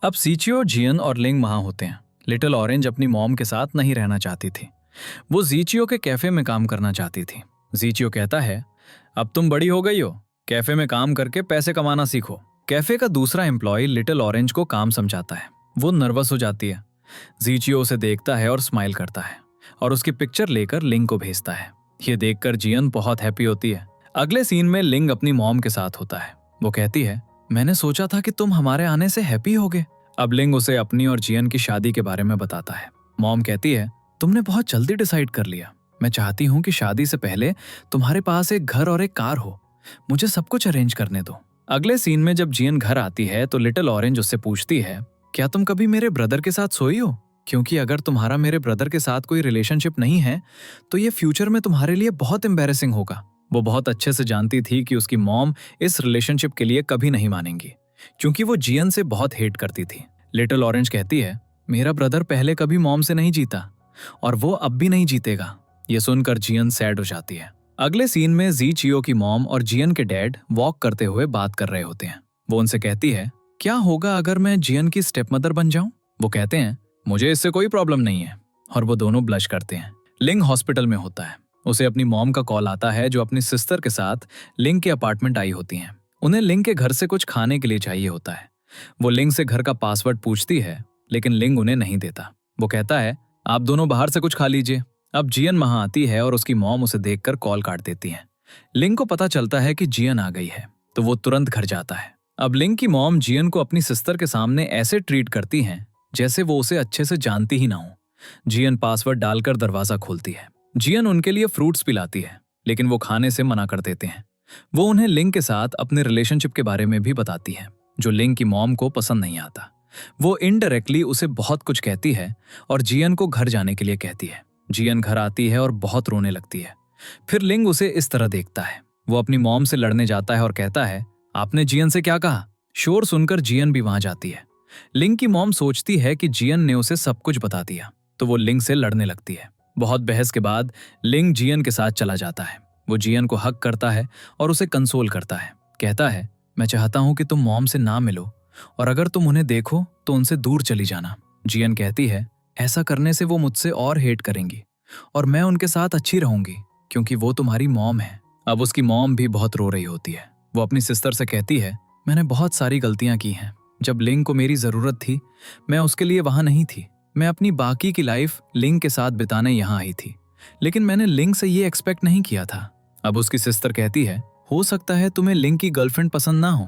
अब सीचियो, जियन और लिंग वहां होते हैं। लिटिल ऑरेंज अपनी मॉम के साथ नहीं रहना चाहती थी। वो जीचियो के कैफे में काम करना चाहती थी। जीचियो कहता है, अब तुम बड़ी हो गई हो, कैफे में काम करके पैसे कमाना सीखो। कैफे का दूसरा एम्प्लॉय लिटिल ऑरेंज को काम समझाता है। वो नर्वस हो जाती है। जीचियो उसे देखता है और स्माइल करता है और उसकी पिक्चर लेकर लिंग को भेजता है। ये देखकर जियन बहुत हैप्पी होती है। अगले सीन में लिंग अपनी मॉम के साथ होता है। वो कहती है, मैंने सोचा था कि तुम हमारे आने से हैप्पी होगे। अब लिंग उसे अपनी और जियन की शादी के बारे में बताता है। मॉम कहती है, तुमने बहुत जल्दी डिसाइड कर लिया। मैं चाहती हूँ कि शादी से पहले तुम्हारे पास एक घर और एक कार हो। मुझे सब कुछ अरेंज करने दो। अगले सीन में जब जियन घर आती है तो लिटिल ऑरेंज उससे पूछती है, क्या तुम कभी मेरे ब्रदर के साथ सोई हो? क्योंकि अगर तुम्हारा मेरे ब्रदर के साथ कोई रिलेशनशिप नहीं है तो ये फ्यूचर में तुम्हारे लिए बहुत एम्बैरेसिंग होगा। वो बहुत अच्छे से जानती थी कि उसकी मॉम इस रिलेशनशिप के लिए कभी नहीं मानेंगी, क्योंकि वो जियन से बहुत हेट करती थी। लिटिल ऑरेंज कहती है, मेरा ब्रदर पहले कभी मॉम से नहीं जीता और वो अब भी नहीं जीतेगा। ये सुनकर जियन सैड हो जाती है। अगले सीन में जी चियो की मॉम और जियन के डैड वॉक करते हुए बात कर रहे होते हैं। वो उनसे कहती है, क्या होगा अगर मैं जियन की स्टेप मदर बन जाऊं? वो कहते हैं, मुझे इससे कोई प्रॉब्लम नहीं है। और वो दोनों ब्लश करते हैं। लिंग हॉस्पिटल में होता है। उसे अपनी मॉम का कॉल आता है जो अपनी सिस्टर के साथ लिंग के अपार्टमेंट आई होती हैं। उन्हें लिंग के घर से कुछ खाने के लिए चाहिए होता है। वो लिंग से घर का पासवर्ड पूछती है, लेकिन लिंग उन्हें नहीं देता। वो कहता है, आप दोनों बाहर से कुछ खा लीजिए। अब जियन वहां आती है और उसकी मॉम उसे देखकर कॉल काट देती है। लिंग को पता चलता है कि जियन आ गई है तो वो तुरंत घर जाता है। अब लिंग की मॉम जियन को अपनी सिस्टर के सामने ऐसे ट्रीट करती हैं जैसे वो उसे अच्छे से जानती ही ना हो। जियन पासवर्ड डालकर दरवाजा खोलती है। जियन उनके लिए फ्रूट्स पिलाती है, लेकिन वो खाने से मना कर देते हैं। वो उन्हें लिंग के साथ अपने रिलेशनशिप के बारे में भी बताती है, जो लिंग की मॉम को पसंद नहीं आता। वो इनडायरेक्टली उसे बहुत कुछ कहती है और जियन को घर जाने के लिए कहती है। जियन घर आती है और बहुत रोने लगती है। फिर लिंग उसे इस तरह देखता है। वो अपनी मॉम से लड़ने जाता है और कहता है, आपने जियन से क्या कहा? शोर सुनकर जियन भी वहां जाती है। लिंग की मॉम सोचती है कि जियन ने उसे सब कुछ बता दिया, तो वो लिंग से लड़ने लगती है। बहुत बहस के बाद लिंग जियन के साथ चला जाता है। वो जियन को हक करता है और उसे कंसोल करता है। कहता है, मैं चाहता हूं कि तुम मॉम से ना मिलो और अगर तुम उन्हें देखो तो उनसे दूर चली जाना। जियन कहती है, ऐसा करने से वो मुझसे और हेट करेंगी और मैं उनके साथ अच्छी रहूंगी क्योंकि वो तुम्हारी मॉम है। अब उसकी मॉम भी बहुत रो रही होती है। वो अपनी सिस्टर से कहती है, मैंने बहुत सारी गलतियां की हैं। जब लिंग को मेरी जरूरत थी मैं उसके लिए वहां नहीं थी। मैं अपनी बाकी की लाइफ लिंग के साथ बिताने यहाँ आई थी, लेकिन मैंने लिंग से ये एक्सपेक्ट नहीं किया था। अब उसकी सिस्टर कहती है, हो सकता है तुम्हें लिंग की गर्लफ्रेंड पसंद ना हो,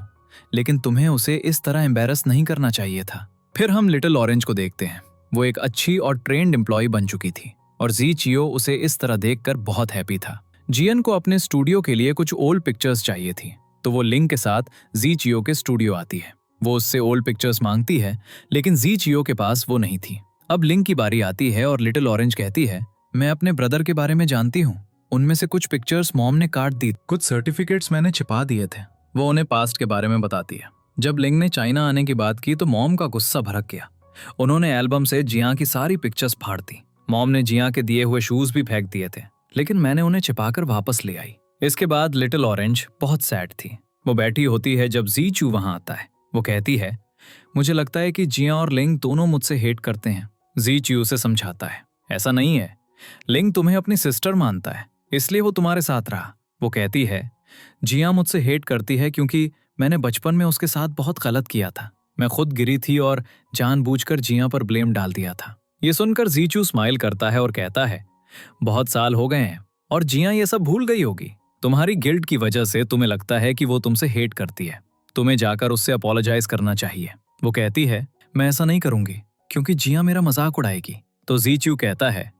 लेकिन तुम्हें उसे इस तरह एम्बैरस नहीं करना चाहिए था। फिर हम लिटिल ऑरेंज को देखते हैं। वो एक अच्छी और ट्रेंड एम्प्लॉय बन चुकी थी और जी चियो उसे इस तरह देखकर बहुत हैप्पी था। जियन को अपने स्टूडियो के लिए कुछ ओल्ड पिक्चर्स चाहिए थी, तो वो लिंग के साथ जी चियो के स्टूडियो आती है। वो उससे ओल्ड पिक्चर्स मांगती है, लेकिन जी चियो के पास वो नहीं थी। अब लिंग की बारी आती है और लिटिल ऑरेंज कहती है, मैं अपने ब्रदर के बारे में जानती हूँ। उनमें से कुछ पिक्चर्स मॉम ने काट दी, कुछ सर्टिफिकेट्स मैंने छिपा दिए थे। वो उन्हें पास्ट के बारे में बताती है। जब लिंग ने चाइना आने की बात की तो मॉम का गुस्सा भड़क गया। उन्होंने एल्बम से जिया की सारी पिक्चर्स फाड़ दी। मॉम ने जिया के दिए हुए शूज भी फेंक दिए थे, लेकिन मैंने उन्हें छिपाकर वापस ले आई। इसके बाद लिटिल ऑरेंज बहुत सैड थी। वो बैठी होती है जब जी चू वहां आता है। वो कहती है, मुझे लगता है कि जिया और लिंग दोनों मुझसे हेट करते हैं। जी चू उसे समझाता है, ऐसा नहीं है, लिंग तुम्हें अपनी सिस्टर मानता है, इसलिए वो तुम्हारे साथ रहा। वो कहती है, जिया मुझसे हेट करती है क्योंकि मैंने बचपन में उसके साथ बहुत गलत किया था। मैं खुद गिरी थी और जानबूझकर जिया पर ब्लेम डाल दिया था। ये सुनकर जीचू स्माइल करता है और कहता है, बहुत साल हो गए हैं और जिया ये सब भूल गई होगी। तुम्हारी गिल्ट की वजह से तुम्हें लगता है कि वो तुमसे हेट करती है। तुम्हें जाकर उससे अपोलोजाइज करना चाहिए। वो कहती है, मैं ऐसा नहीं करूंगी क्योंकि जिया मेरा मजाक उड़ाएगी। तो जीचू कहता है,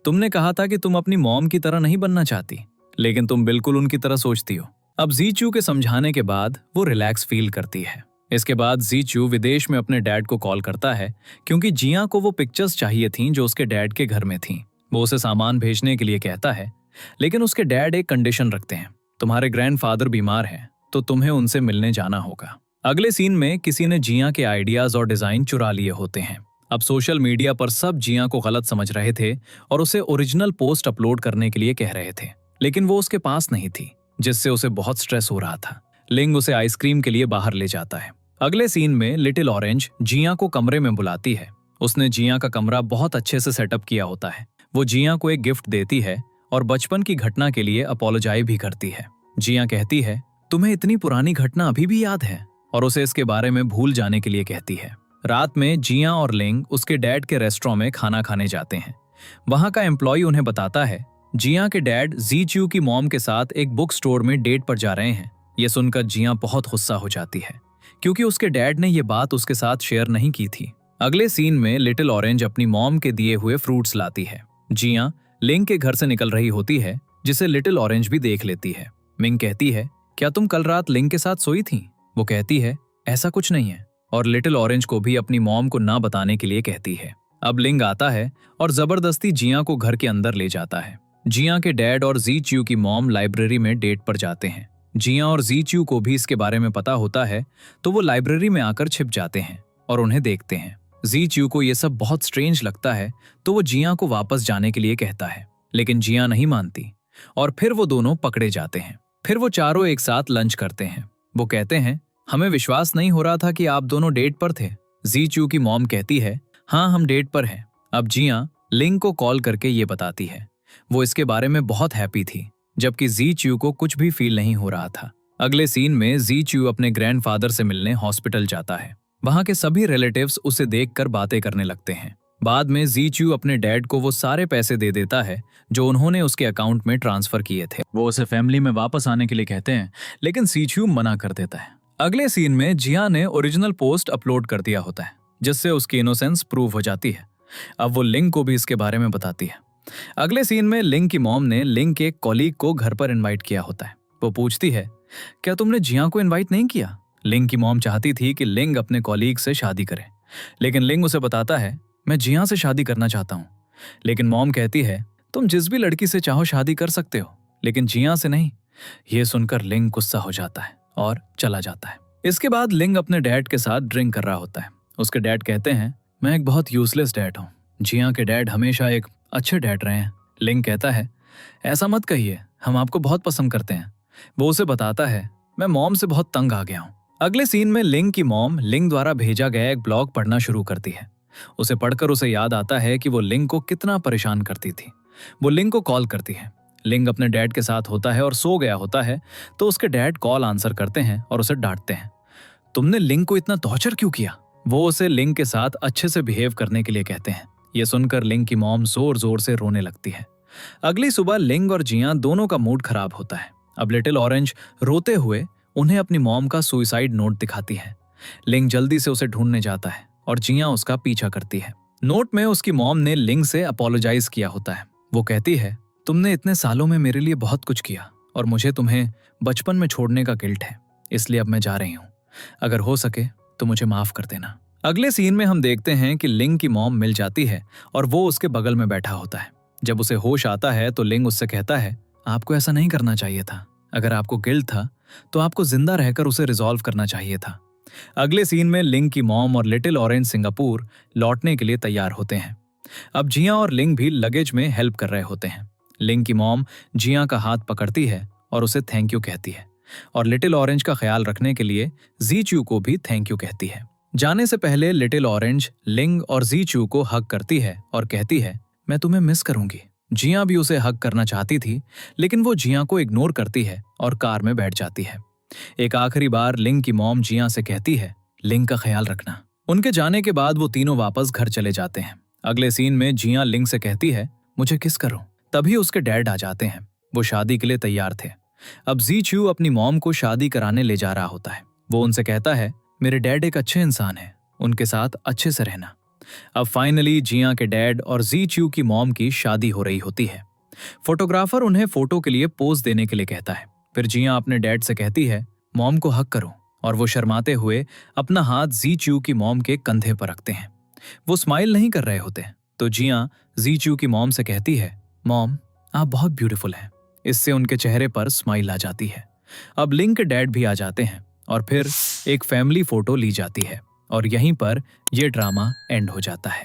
तुमने कहा था कि तुम अपनी मॉम की तरह नहीं बनना चाहती, लेकिन तुम बिल्कुल उनकी तरह सोचती हो। अब जीचू के समझाने के बाद वो रिलैक्स फील करती है। इसके बाद जीचू विदेश में अपने डैड को कॉल करता है क्योंकि जिया को वो पिक्चर्स चाहिए थीं जो उसके डैड के घर में थीं। वो उसे सामान भेजने के लिए कहता है, लेकिन उसके डैड एक कंडीशन रखते हैं, तुम्हारे ग्रैंडफादर बीमार हैं तो तुम्हें उनसे मिलने जाना होगा। अगले सीन में किसी ने जिया के आइडियाज और डिजाइन चुरा लिए होते हैं। अब सोशल मीडिया पर सब जिया को गलत समझ रहे थे और उसे ओरिजिनल पोस्ट अपलोड करने के लिए कह रहे थे, लेकिन वो उसके पास नहीं थी, जिससे उसे बहुत स्ट्रेस हो रहा था। लिंग उसे आइसक्रीम के लिए बाहर ले जाता है। अगले सीन में लिटिल ऑरेंज जिया को कमरे में बुलाती है। उसने जिया का कमरा बहुत अच्छे से सेटअप किया होता है। वो जिया को एक गिफ्ट देती है और बचपन की घटना के लिए अपोलोजाइज भी करती है। जिया कहती है, तुम्हें इतनी पुरानी घटना अभी भी याद है, और उसे इसके बारे में भूल जाने के लिए कहती है। रात में जिया और लिंग उसके डैड के रेस्टोरेंट में खाना खाने जाते हैं। वहां का एम्प्लॉय उन्हें बताता है, जिया के डैड जी च्यू की मॉम के साथ एक बुक स्टोर में डेट पर जा रहे हैं। ये सुनकर जिया बहुत गुस्सा हो जाती है क्योंकि उसके डैड ने ये बात उसके साथ शेयर नहीं की थी। अगले सीन में लिटिल ऑरेंज अपनी मॉम के दिए हुए फ्रूट्स लाती है। जिया लिंग के घर से निकल रही होती है, जिसे लिटिल ऑरेंज भी देख लेती है। मिंग कहती है, क्या तुम कल रात लिंग के साथ सोई थी? वो कहती है, ऐसा कुछ नहीं है, और लिटिल ऑरेंज को भी अपनी मॉम को ना बताने के लिए कहती है। अब लिंग आता है और जबरदस्ती जिया को घर के अंदर ले जाता है। जिया के डैड और जी च्यू की मॉम लाइब्रेरी में डेट पर जाते हैं। जिया और जी च्यू को भी इसके बारे में पता होता है, तो वो लाइब्रेरी में आकर छिप जाते हैं और उन्हें देखते हैं। जी च्यू को ये सब बहुत स्ट्रेंज लगता है, तो वो जिया को वापस जाने के लिए कहता है, लेकिन जिया नहीं मानती और फिर वो दोनों पकड़े जाते हैं। फिर वो चारों एक साथ लंच करते हैं। वो कहते हैं, हमें विश्वास नहीं हो रहा था कि आप दोनों डेट पर थे। जी च्यू की मॉम कहती है, हाँ हम डेट पर हैं। अब जिया लिंग को कॉल करके ये बताती है। वो इसके बारे में बहुत हैप्पी थी, जबकि जी च्यू को कुछ भी फील नहीं हो रहा था। अगले सीन में जी च्यू अपने ग्रैंडफादर से मिलने हॉस्पिटल जाता है। वहां के सभी रिलेटिव्स उसे देखकर बातें करने लगते हैं। बाद में जी च्यू अपने डैड को वो सारे पैसे दे देता है जो उन्होंने उसके अकाउंट में ट्रांसफर किए थे। वो उसे फैमिली में वापस आने के लिए कहते हैं, लेकिन जी च्यू मना कर देता है। अगले सीन में जिया ने ओरिजिनल पोस्ट अपलोड कर दिया होता है, जिससे उसकी इनोसेंस प्रूव हो जाती है। अब वो लिंग को भी इसके बारे में बताती है। अगले सीन में लिंग की मॉम ने लिंग के कॉलीग को घर पर इनवाइट किया होता है। वो पूछती है, क्या तुमने जिया को इनवाइट नहीं किया? लिंग की मॉम चाहती थी कि लिंग अपने कॉलीग से शादी करे, लेकिन लिंग उसे बताता है, मैं जिया से शादी करना चाहता हूँ। लेकिन मॉम कहती है, तुम जिस भी लड़की से चाहो शादी कर सकते हो, लेकिन जिया से नहीं। ये सुनकर लिंग गुस्सा हो जाता है और चला जाता है। इसके बाद लिंग अपने डैड के साथ ड्रिंक कर रहा होता है। उसके डैड कहते हैं, मैं एक बहुत यूजलेस डैड हूँ। जिया के डैड हमेशा एक अच्छे डैड रहे हैं। लिंग कहता है, ऐसा मत कहिए, हम आपको बहुत पसंद करते हैं। वो उसे बताता है, मैं मॉम से बहुत तंग आ गया हूँ। अगले सीन में लिंग की मॉम लिंग द्वारा भेजा गया एक ब्लॉग पढ़ना शुरू करती है। उसे पढ़कर उसे याद आता है कि वो लिंग को कितना परेशान करती थी। वो लिंग को कॉल करती है। लिंग अपने डैड के साथ होता है और सो गया होता है, तो उसके डैड कॉल आंसर करते हैं और उसे डांटते हैं, तुमने लिंग को इतना टॉर्चर क्यों किया? वो उसे लिंग के साथ अच्छे से बिहेव करने के लिए कहते हैं। ये सुनकर लिंग की मॉम जोर जोर से रोने लगती है। अगली सुबह लिंग और जिया दोनों का मूड खराब होता है। अब लिटिल ऑरेंज रोते हुए उन्हें अपनी मॉम का सुसाइड नोट दिखाती है। लिंग जल्दी से उसे ढूंढने जाता है और जिया उसका पीछा करती है। नोट में उसकी मॉम ने लिंग से अपोलोजाइज किया होता है। वो कहती है, तुमने इतने सालों में मेरे लिए बहुत कुछ किया और मुझे तुम्हें बचपन में छोड़ने का गिल्ट है, इसलिए अब मैं जा रही हूँ। अगर हो सके तो मुझे माफ कर देना। अगले सीन में हम देखते हैं कि लिंग की मॉम मिल जाती है और वो उसके बगल में बैठा होता है। जब उसे होश आता है तो लिंग उससे कहता है, आपको ऐसा नहीं करना चाहिए था। अगर आपको गिल्ट था तो आपको जिंदा रहकर उसे रिजॉल्व करना चाहिए था। अगले सीन में लिंग की मॉम और लिटिल ऑरेंज सिंगापुर लौटने के लिए तैयार होते हैं। अब जिया और लिंग भी लगेज में हेल्प कर रहे होते हैं। लिंग की मॉम जिया का हाथ पकड़ती है और उसे थैंक यू कहती है, और लिटिल ऑरेंज का ख्याल रखने के लिए जी च्यू को भी थैंक यू कहती है। जाने से पहले लिटिल ऑरेंज लिंग और जी च्यू को हग करती है और कहती है, मैं तुम्हें मिस करूंगी। जिया भी उसे हग करना चाहती थी, लेकिन वो जिया को इग्नोर करती है और कार में बैठ जाती है। एक आखिरी बार लिंग की मॉम जिया से कहती है, लिंग का ख्याल रखना। उनके जाने के बाद वो तीनों वापस घर चले जाते हैं। अगले सीन में जिया लिंग से कहती है, मुझे किस करो। तभी उसके डैड आ जाते हैं। वो शादी के लिए तैयार थे। अब जी च्यू अपनी मॉम को शादी कराने ले जा रहा होता है। वो उनसे कहता है, मेरे डैड एक अच्छे इंसान हैं, उनके साथ अच्छे से रहना। अब फाइनली जिया के डैड और जी च्यू की मॉम की शादी हो रही होती है। फोटोग्राफर उन्हें फोटो के लिए पोज देने के लिए कहता है। फिर जिया अपने डैड से कहती है, मॉम को हक करो, और वो शर्माते हुए अपना हाथ जी च्यू की मॉम के कंधे पर रखते हैं। वो स्माइल नहीं कर रहे होते, तो जिया जी च्यू की मॉम से कहती है, मॉम आप बहुत ब्यूटीफुल हैं। इससे उनके चेहरे पर स्माइल आ जाती है। अब लिंग के डैड भी आ जाते हैं और फिर एक फैमिली फोटो ली जाती है, और यहीं पर यह ड्रामा एंड हो जाता है।